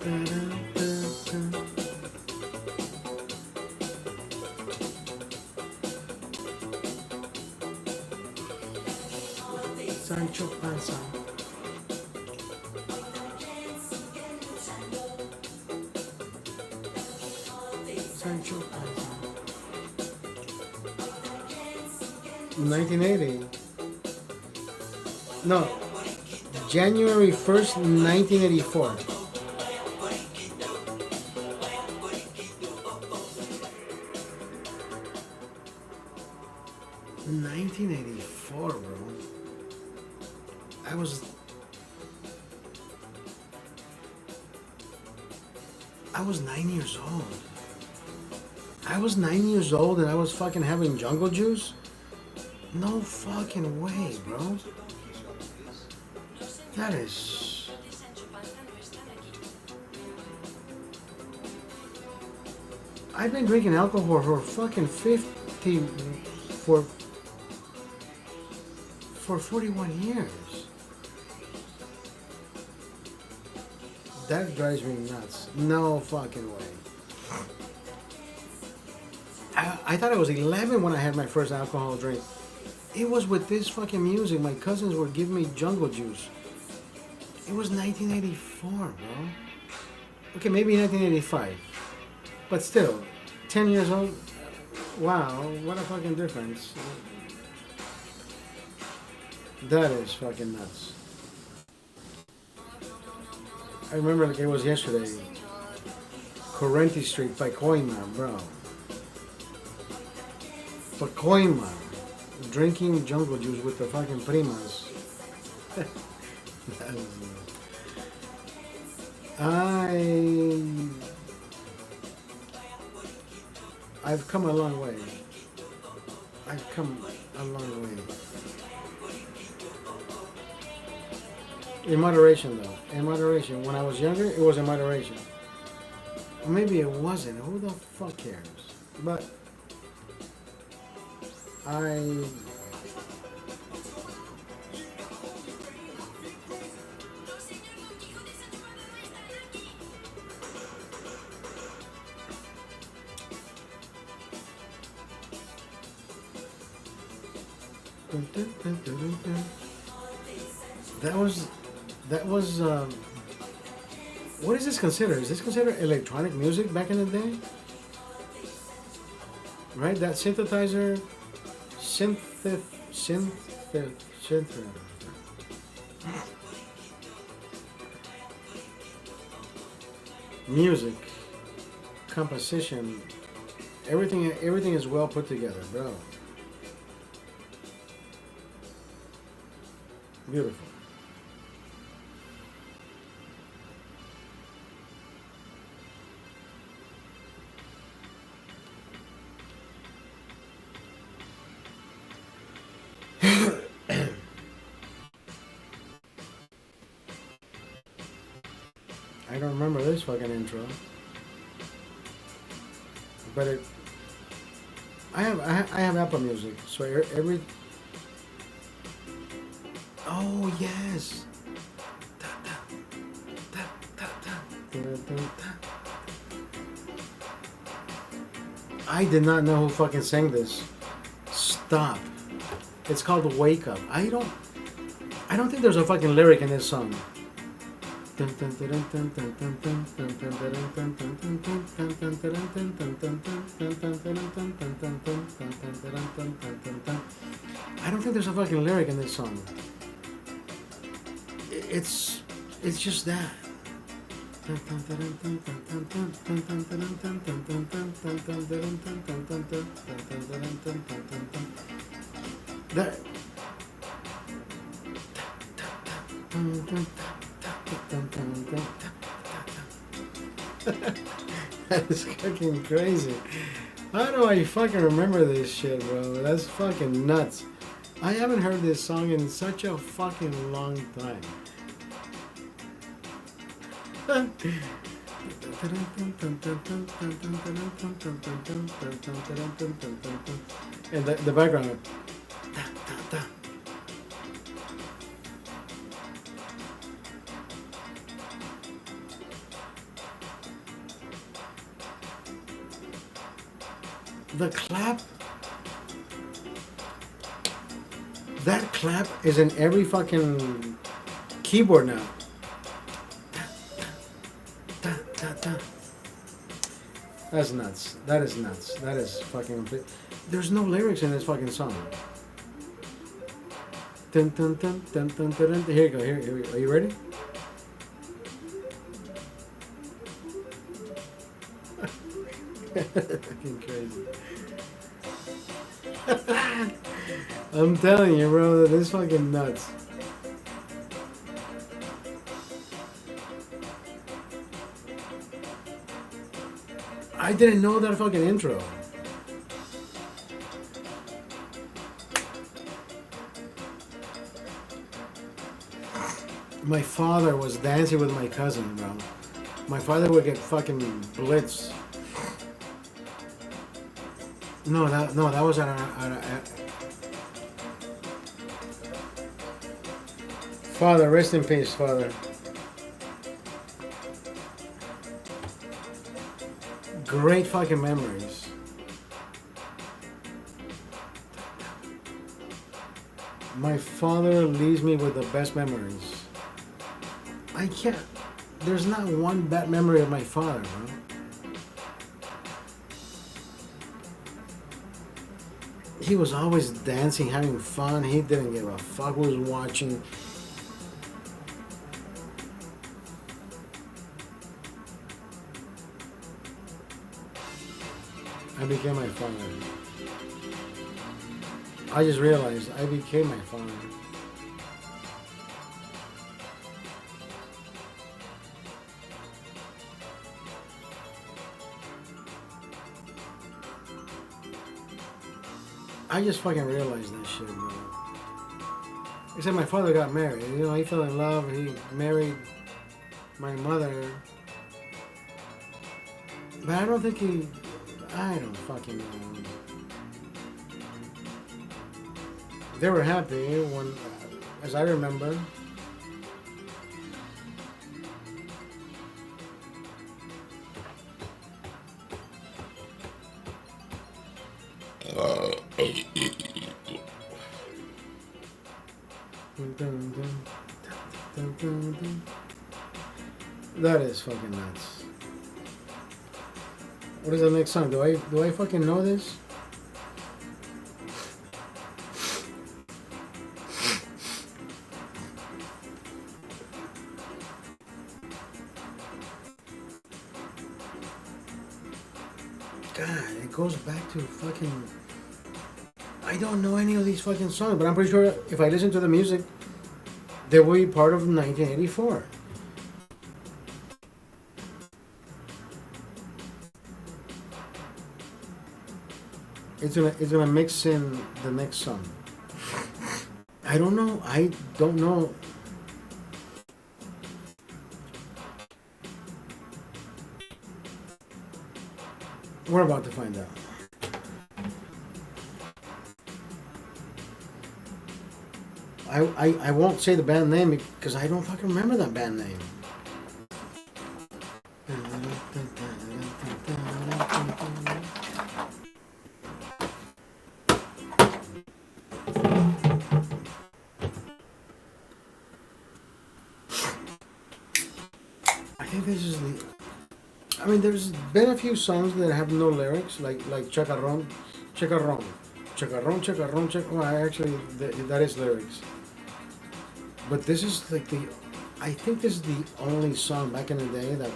da, da. Sancho Panza. Sancho Panza. 1980. No, January 1st, 1984. '84, bro. I was 9 years old. I was 9 years old and I was fucking having jungle juice? No fucking way, bro. That is... I've been drinking alcohol for fucking 50... For 41 years. That drives me nuts. No fucking way. I thought I was 11 when I had my first alcohol drink. It was with this fucking music. My cousins were giving me jungle juice. It was 1984, bro. Okay, maybe 1985. But still, 10 years old. Wow, what a fucking difference. That is fucking nuts. I remember like it was yesterday. Corrente Street, Pacoima, bro. Pacoima. Drinking jungle juice with the fucking primas. I've come a long way. I've come a long way. In moderation, though. In moderation. When I was younger, it was in moderation. Or maybe it wasn't. Who the fuck cares? But I that was that was what is this considered? Is this considered electronic music back in the day? Right? That synthesizer, synth. Music, composition, everything is well put together, bro. Beautiful. I don't remember this fucking intro, but I have Apple Music, so every. Oh yes. Da, da, da, da, da, da, da, da. I did not know who fucking sang this. Stop. It's called "Wake Up." I don't think there's a fucking lyric in this song. I don't think there's a fucking lyric in this song. It's just that. That. That is fucking crazy. How do I fucking remember this shit, bro? That's fucking nuts. I haven't heard this song in such a fucking long time. And the background. The clap. That clap is in every fucking keyboard now. That's nuts. That is nuts. That is fucking. There's no lyrics in this fucking song. Dun, dun, dun, dun, dun, dun, dun. Here you go. Here we go. Are you ready? Fucking crazy. I'm telling you, bro, that is fucking nuts. I didn't know that fucking intro. My father was dancing with my cousin, bro. My father would get fucking blitzed. No, that was at Father, rest in peace, Father. Great fucking memories. My father leaves me with the best memories. I can't. There's not one bad memory of my father, bro. He was always dancing, having fun. He didn't give a fuck who was watching. I became my father. I just realized I became my father. I just fucking realized that shit, bro. Except my father got married. You know, he fell in love. He married my mother. But I don't think he... I don't fucking know. They were happy when, as I remember. That is fucking nuts. What is the next song? Do I fucking know this? God, it goes back to fucking. I don't know any of these fucking songs, but I'm pretty sure if I listen to the music, they will be part of 1984. It's gonna mix in the next song. I don't know. I don't know. We're about to find out. I won't say the band name because I don't fucking remember that band name. I think this is the. I mean, there's been a few songs that have no lyrics, like Chacarrón, Chacarrón, Chacarrón, Chacarrón, Chacarrón. Well, actually, that is lyrics. But this is like the. I think this is the only song back in the day that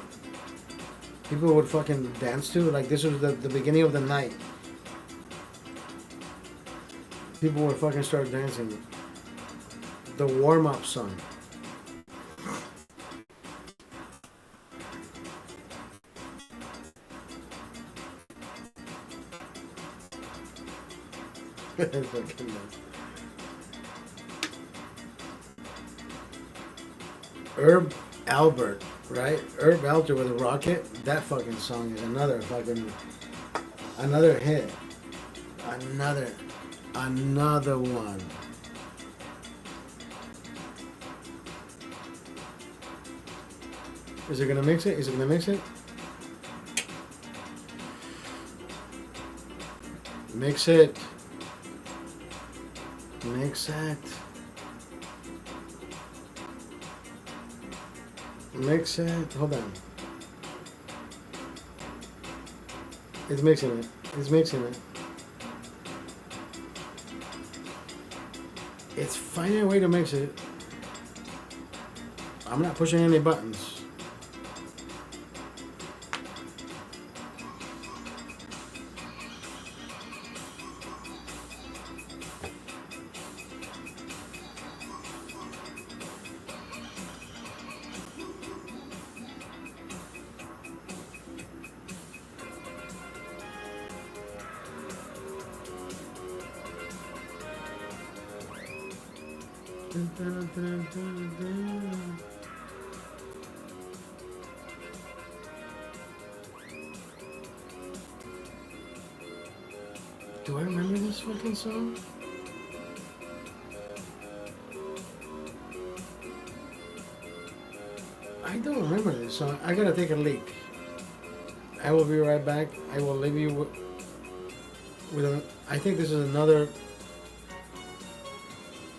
people would fucking dance to. Like this was the beginning of the night. People would fucking start dancing. The warm-up song. Fucking nuts. Herb Albert, right? Herb Albert with a rocket. That fucking song is another hit. Another one. Is it gonna mix it? Is it gonna mix it? Mix it. Mix it. Mix it. Hold on. It's mixing it. It's mixing it. It's finding a way to mix it. I'm not pushing any buttons. Do I remember this fucking song? I don't remember this song. I gotta take a leak. I will be right back. I will leave you with a. I think this is another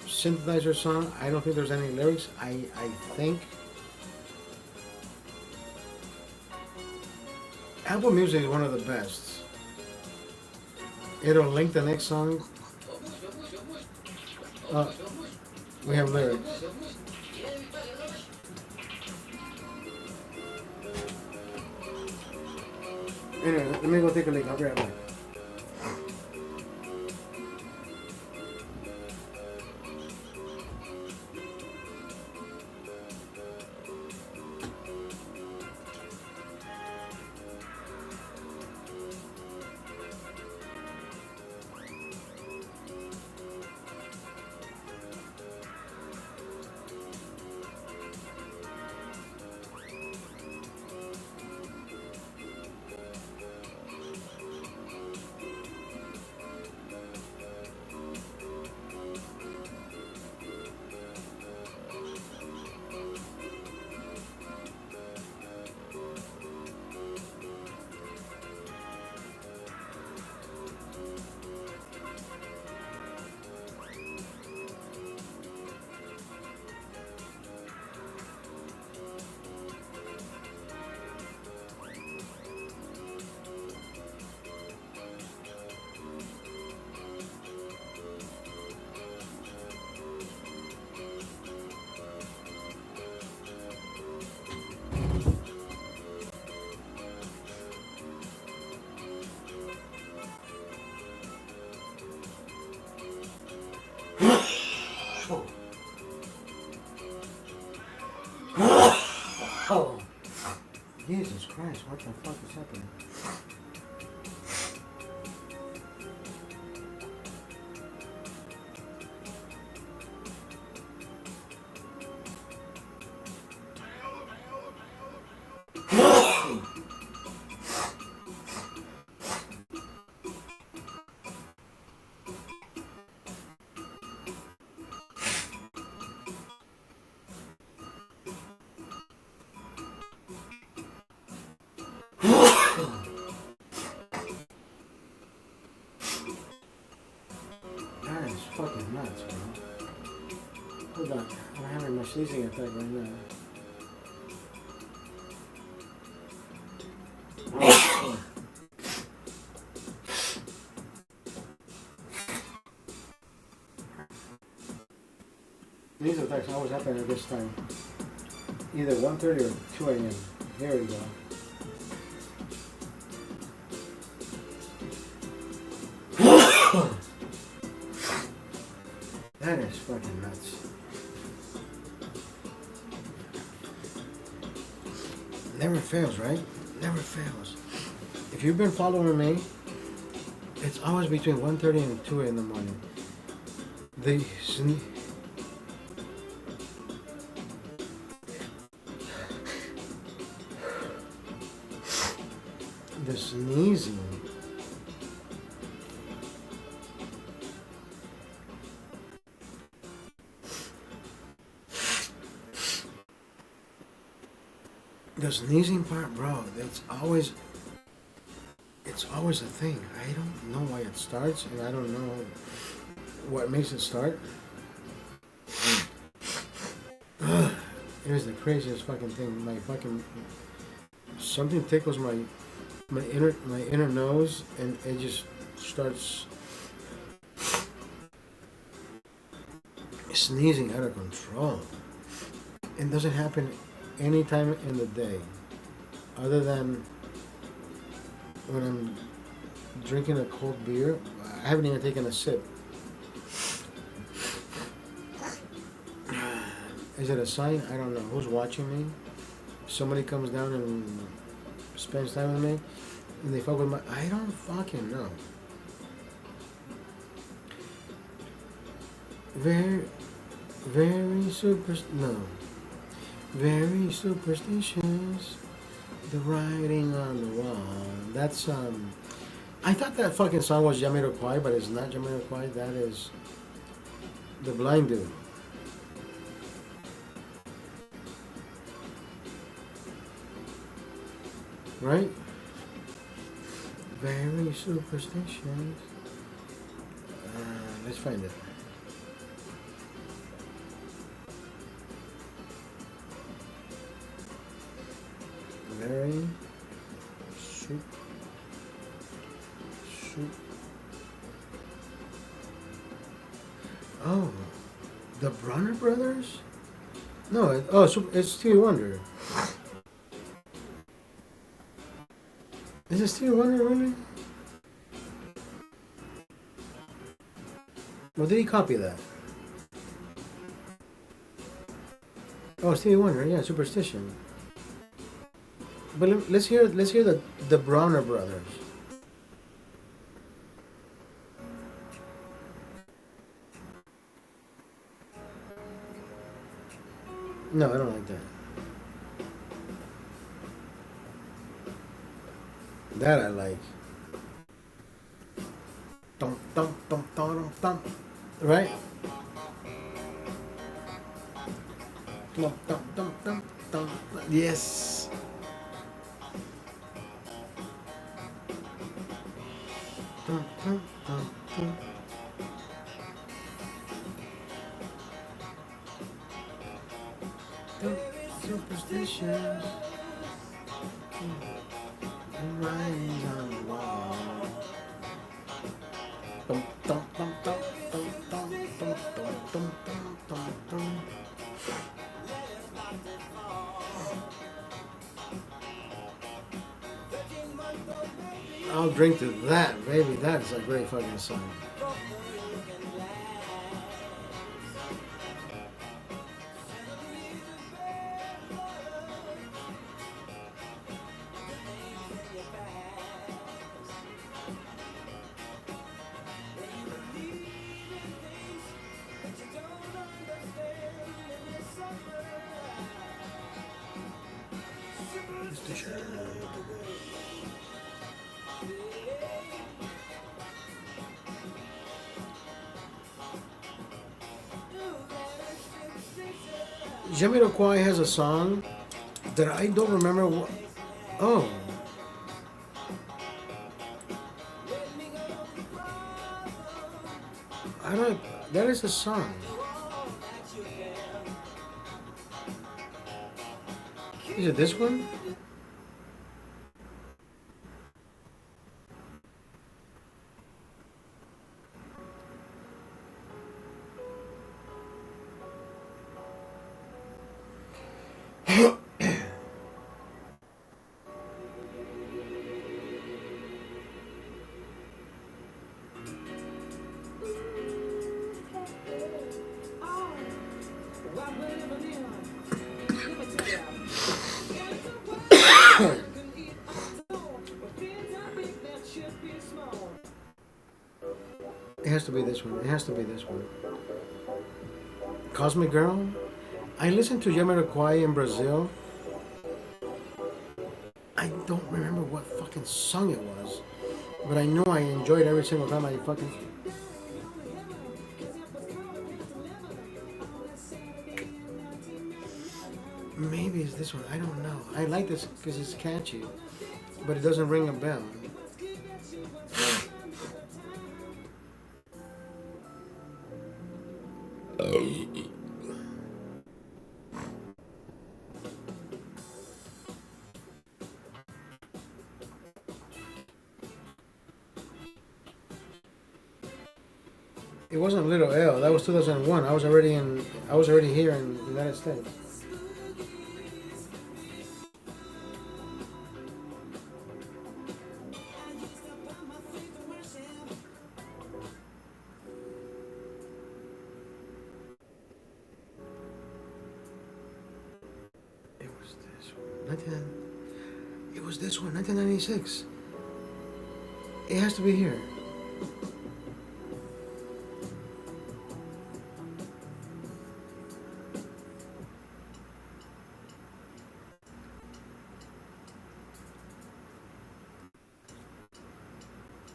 synthesizer song. I don't think there's any lyrics. I think Apple Music is one of the best. It'll link the next song. We have lyrics. Anyway, let me go take a leak. I'll be right back. Oh, Jesus Christ! What the fuck is happening? That is fucking nuts, bro. Hold on, I'm having my sneezing attack right now. These attacks always happen at this time. Either 1:30 or 2 a.m. Here we go. That is fucking nuts. Never fails, right? Never fails. If you've been following me, it's always between 1:30 and 2 in the morning. The sneezing. The sneezing part, bro, it's always a thing. I don't know why it starts, and I don't know what makes it start. It is the craziest fucking thing. Something tickles my inner nose, and it just starts sneezing out of control. It doesn't happen any time in the day, other than when I'm drinking a cold beer. I haven't even taken a sip. Is it a sign? I don't know. Who's watching me? Somebody comes down and spends time with me, and they fuck with my... I don't fucking know. Very superstitious. The writing on the wall. That's I thought that fucking song was Jamiroquai, but it's not Jamiroquai. That is the Blind Dude. Right? Very superstitious. Let's find it. Very soup. Oh, the Bronner Brothers? No, it's Stevie Wonder. Is it Stevie Wonder really? Or did he copy that? Oh, Stevie Wonder, yeah, Superstition. But let's hear the Bronner Brothers. No, I don't like that. That I like. Dum dum dum dum dum dum. Right? Dum dum dum dum dum. Yes. Dum dum dum dum. Superstitious. Writing on the wall. Dum dum dum dum dum dum dum dum dum dum dum. I'll drink to that, baby. That's a great fucking song. Jamiroquai has a song that I don't remember what. Oh. I don't. That is a song. Is it this one? It has to be this one. It has to be this one. Cosmic Girl. I listened to Jamiroquai in Brazil. I don't remember what fucking song it was, but I know I enjoyed every single time I fucking. Maybe it's this one. I don't know. I like this because it's catchy, but it doesn't ring a bell. It wasn't Little L. That was 2001. I was already here in the United States. It was this one. It was this one. 1996. It has to be here.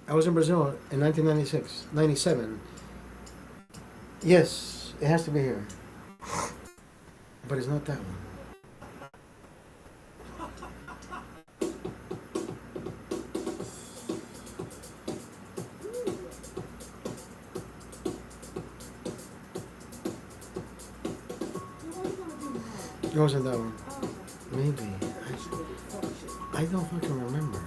I was in Brazil in 1996, 97. Yes, it has to be here. But it's not that one. It wasn't that one. Maybe. I don't fucking remember.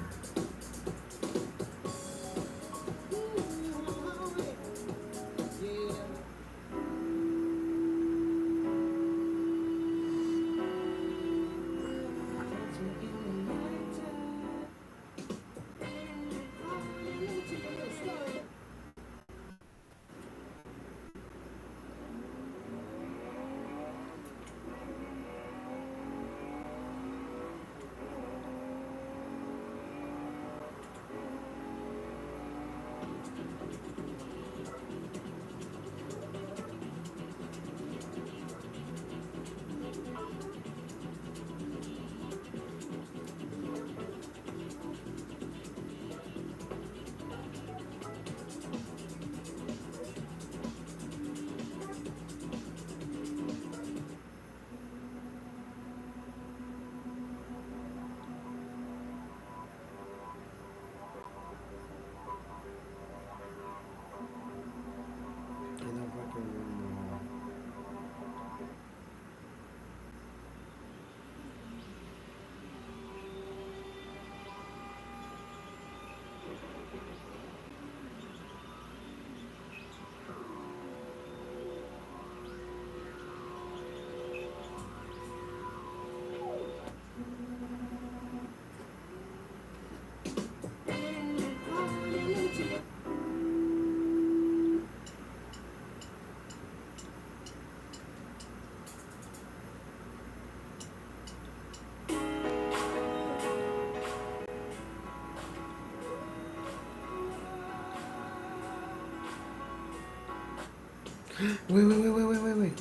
Wait.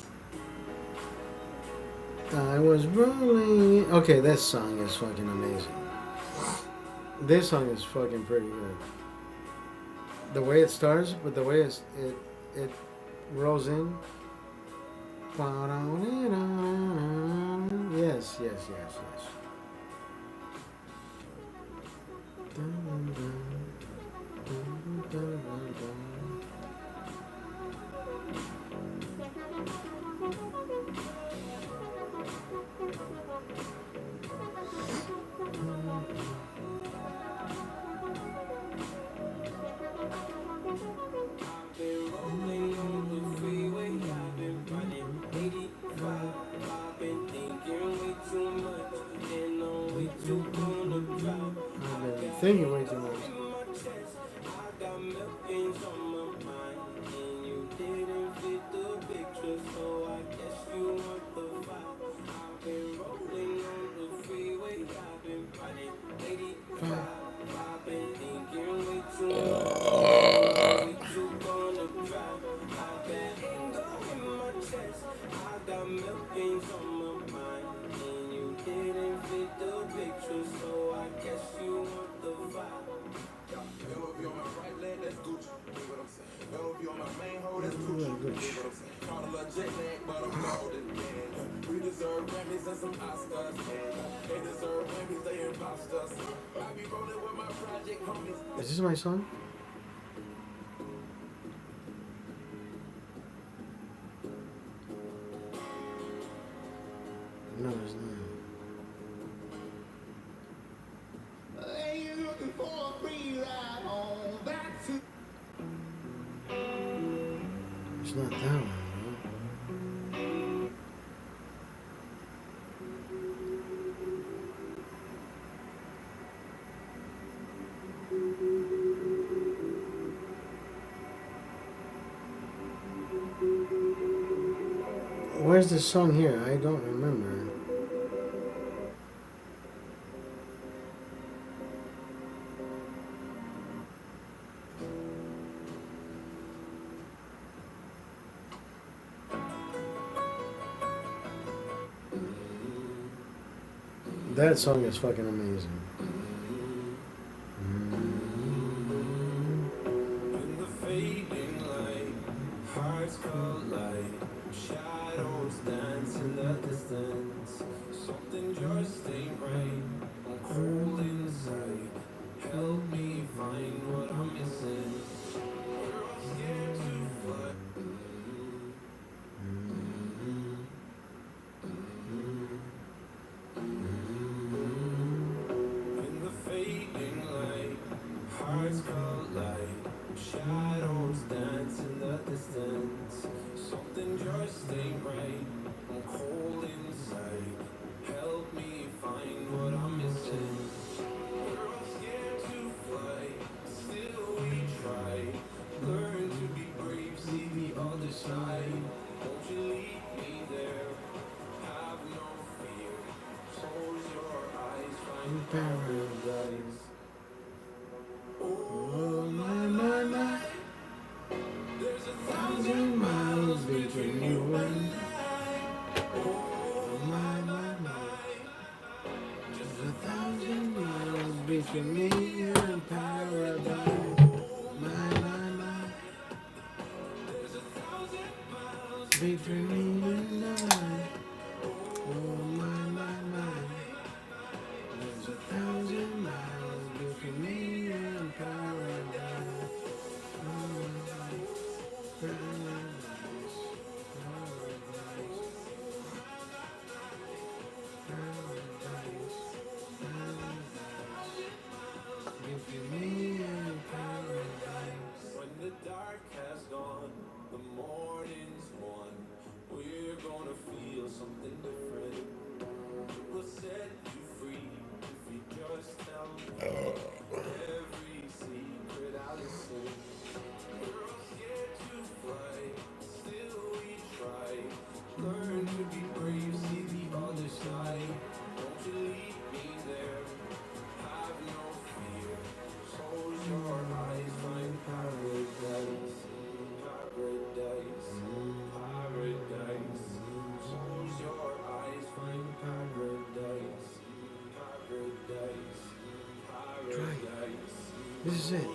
I was rolling. Okay, this song is fucking amazing. This song is fucking pretty good. The way it starts, but the way it rolls in. Yes, yes, yes, yes. Thinking way too much. Is this my song? No, it's not. It's not that one, bro. Where's the song here? I don't remember. That song is fucking amazing. In the fading light, hearts collide, shadows dance in the distance. Something just ain't right. I'm cold inside. Help me find what I'm missing. We're all scared to fly. In the fading light, hearts collide, shadows dance in the distance. Something just ain't right. I'm cold inside. Help me find what I'm missing. We're all scared to fly, still we try. Learn to be brave, see the other side. Won't you lead me there? Have no fear. Close your eyes, find paradise. Oh my. There's 1,000 miles between you and I. Oh my. Just 1,000 miles between me and paradise. My. There's 1,000 miles between me and I. Oh my. There's 1,000 miles between me and paradise. When the dark has gone, the morning's won. We're This is it.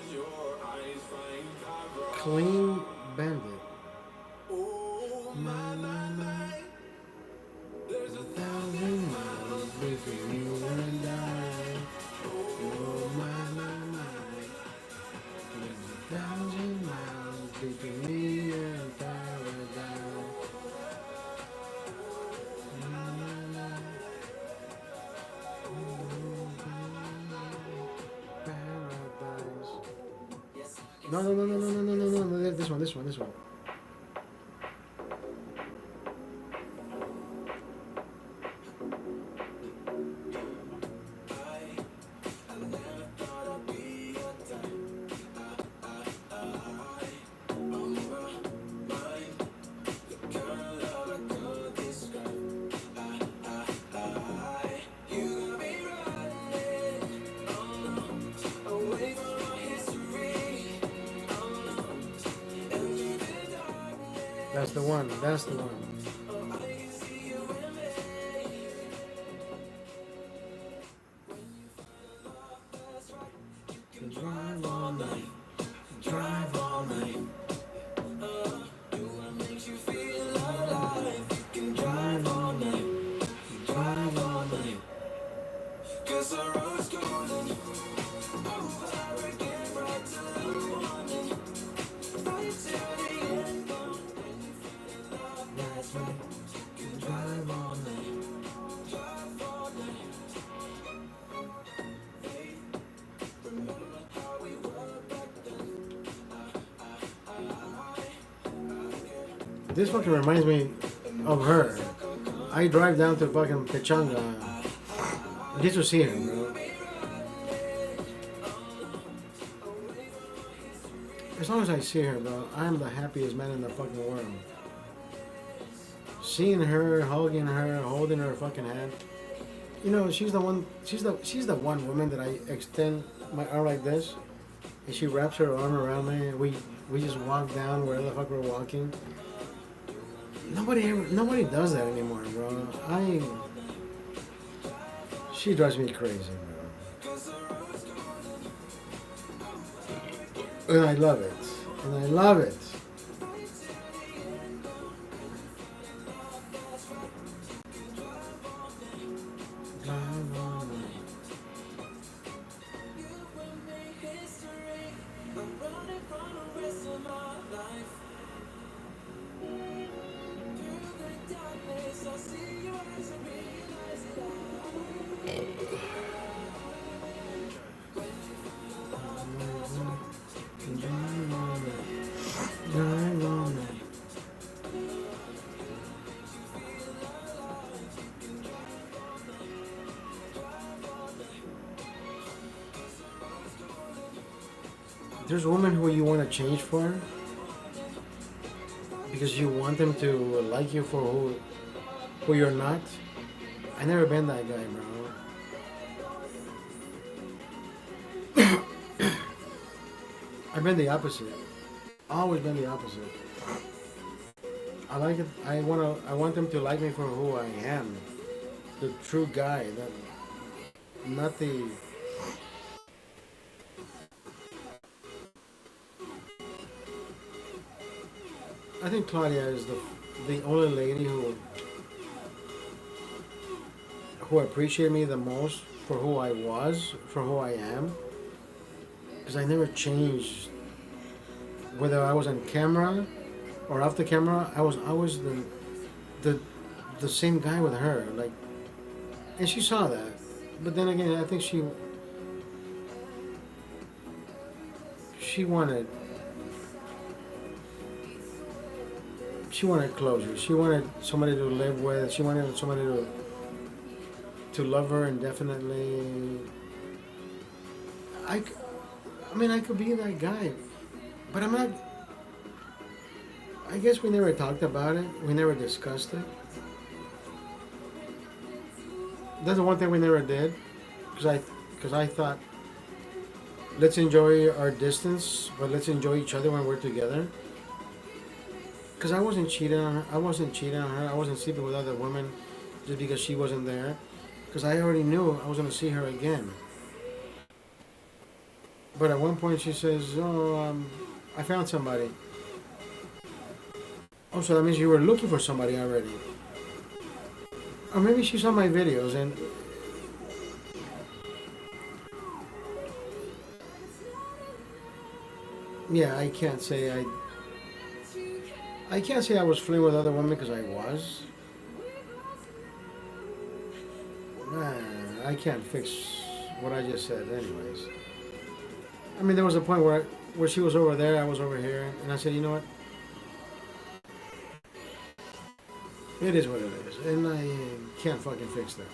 Clean Bandit. My, my. There's 1,000 miles between you and I. Oh, my. There's 1,000 miles between me and paradise. Paradise. No. This one. That's the one. That's the one. Drive all night. Drive all night. Drive all night. Drive all night. 'Cause the road's golden. Over again, right to the morning. Right till the end. Last night. Drive all night. Drive all night. Remember how we were back then. This fucking reminds me of her. I drive down to fucking Pechanga just to see her, bro. As long as I see her, bro, I'm the happiest man in the fucking world. Seeing her, hugging her, holding her fucking hand. You know, she's the one one woman that I extend my arm like this, and she wraps her arm around me, and we just walk down wherever the fuck we're walking. Nobody does that anymore, bro. She drives me crazy, bro. And I love it. And I love it. There's women who you want to change for because you want them to like you for who you're not. I never been that guy, bro. I've been the opposite. Always been the opposite. I like it. I want them to like me for who I am, the true guy. Not the. I think Claudia is the only lady who appreciated me the most for who I was, for who I am. Because I never changed. Whether I was on camera or off the camera, I was always the same guy with her. Like, and she saw that. But then again, I think she wanted closure. She wanted somebody to live with. She wanted somebody to love her indefinitely. I could be that guy, but I'm not. I guess we never talked about it. We never discussed it. That's the one thing we never did, because I thought, let's enjoy our distance, but let's enjoy each other when we're together. Because I wasn't cheating on her. I wasn't sleeping with other women just because she wasn't there. Because I already knew I was going to see her again. But at one point she says, "Oh, I found somebody." Oh, so that means you were looking for somebody already. Or maybe she saw my videos and yeah, I can't say I was flirting with other women because I was. I can't fix what I just said, anyways. I mean, there was a point where she was over there, I was over here, and I said, you know what? It is what it is, and I can't fucking fix that.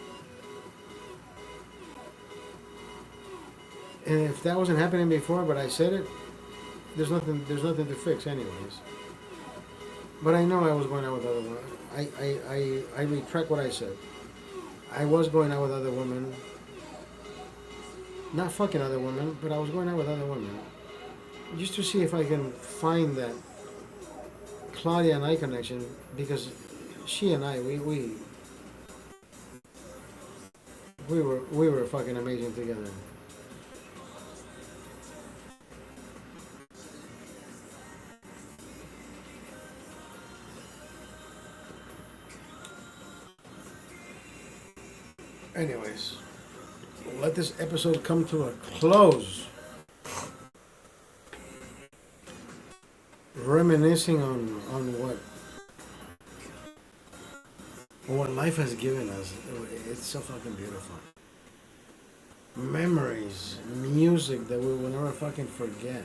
And if that wasn't happening before, but I said it, there's nothing to fix, anyways. But I know I was going out with other women. I retract what I said. I was going out with other women. Not fucking other women, but I was going out with other women. Just to see if I can find that Claudia and I connection, because she and I, we were fucking amazing together. Anyways, let this episode come to a close. Reminiscing on what life has given us. It's so fucking beautiful. Memories, music that we will never fucking forget.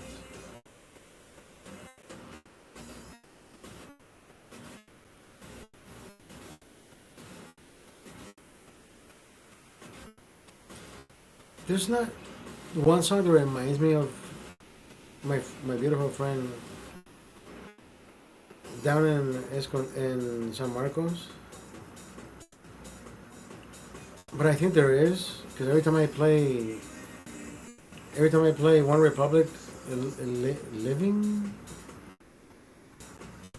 There's not one song that reminds me of my beautiful friend down in San Marcos. But I think there is, because every time I play One Republic, living.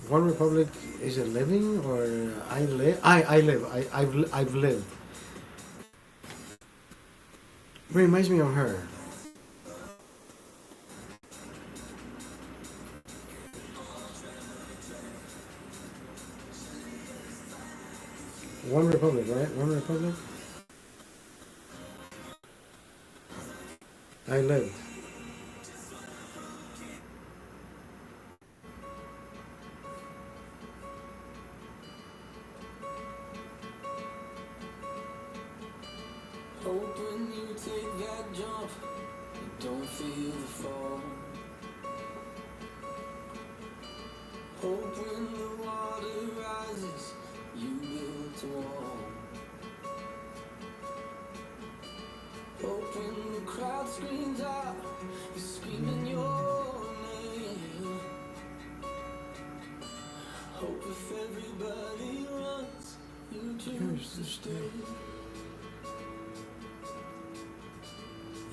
One Republic, is it living or I live? I live. I've lived. It reminds me of her. One Republic, right? One Republic. I lived. Hope when you take that jump, you don't feel the fall. Hope when the water rises, you build a wall. Hope when the crowd screams out, you're screaming your name. Hope if everybody runs, you choose to stay.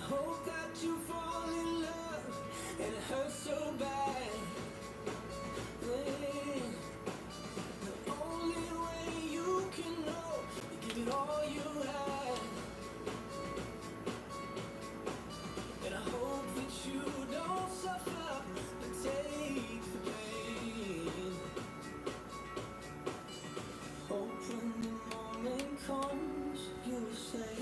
Hope that you fall in love and it hurts so bad. Yeah. The only way you can know, you give it all you have. And I hope that you don't suffer, but take the pain. Hope when the moment comes, you'll say,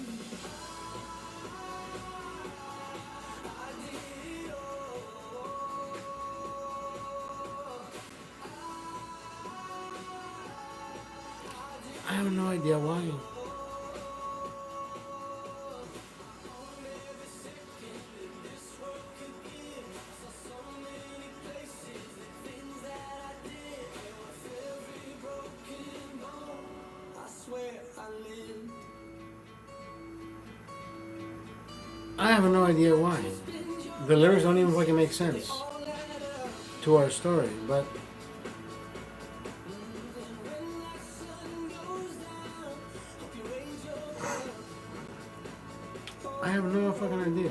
I have no idea why. I have no idea why. The lyrics don't even fucking make sense to our story, but I have no fucking idea.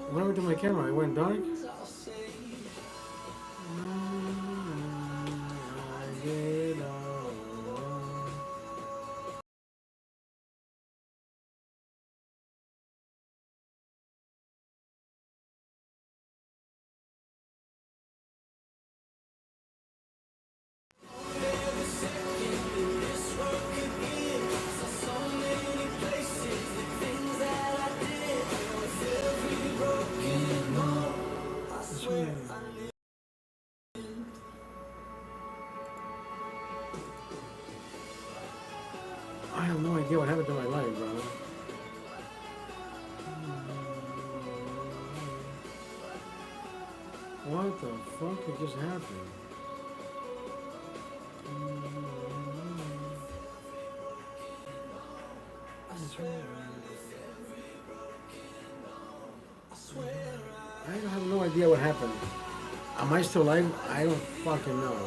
What happened to my camera? It went dark? get on. I have no idea what happened to my life, bro. What the fuck had just happened? I have no idea what happened. Am I still alive? I don't fucking know.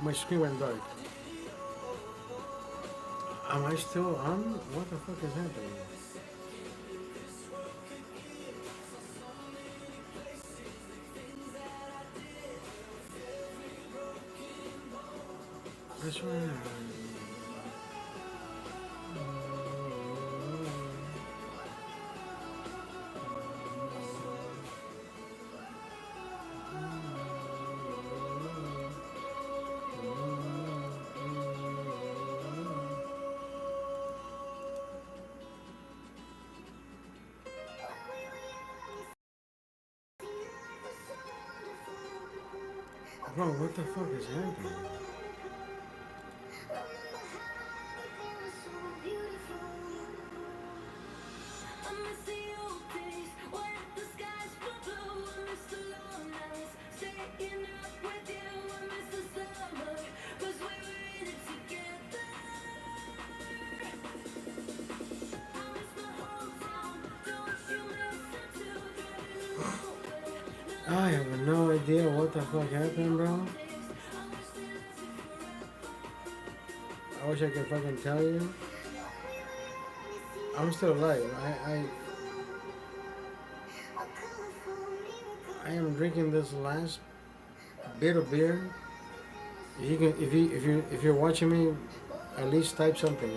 My screen went dark. Am I still on? What the fuck is happening? That's right. Bro, what the fuck is happening? I have no idea what the fuck happened, bro. I wish I could fucking tell you. I'm still alive. I am drinking this last bit of beer. You can, if you're watching me, at least type something.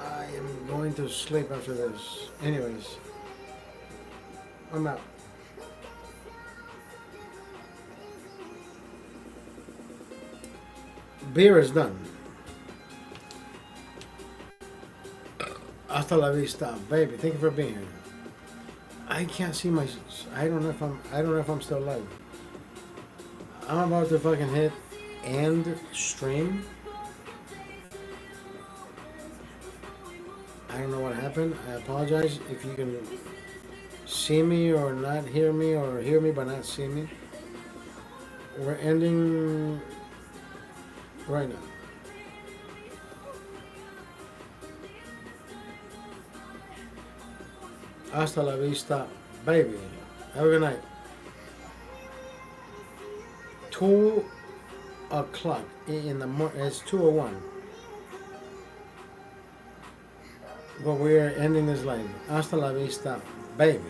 I am going to sleep after this. Anyways, I'm out. Beer is done. Hasta la vista, baby. Thank you for being here. I can't see my. I don't know if I'm still alive. I'm about to fucking hit end stream. I don't know what happened. I apologize if you can see me or not hear me, or hear me but not see me. We're ending right now. Hasta la vista, baby. Have a good night. 2 o'clock in the morning. It's 2:01. But we're ending this live. Hasta la vista, baby.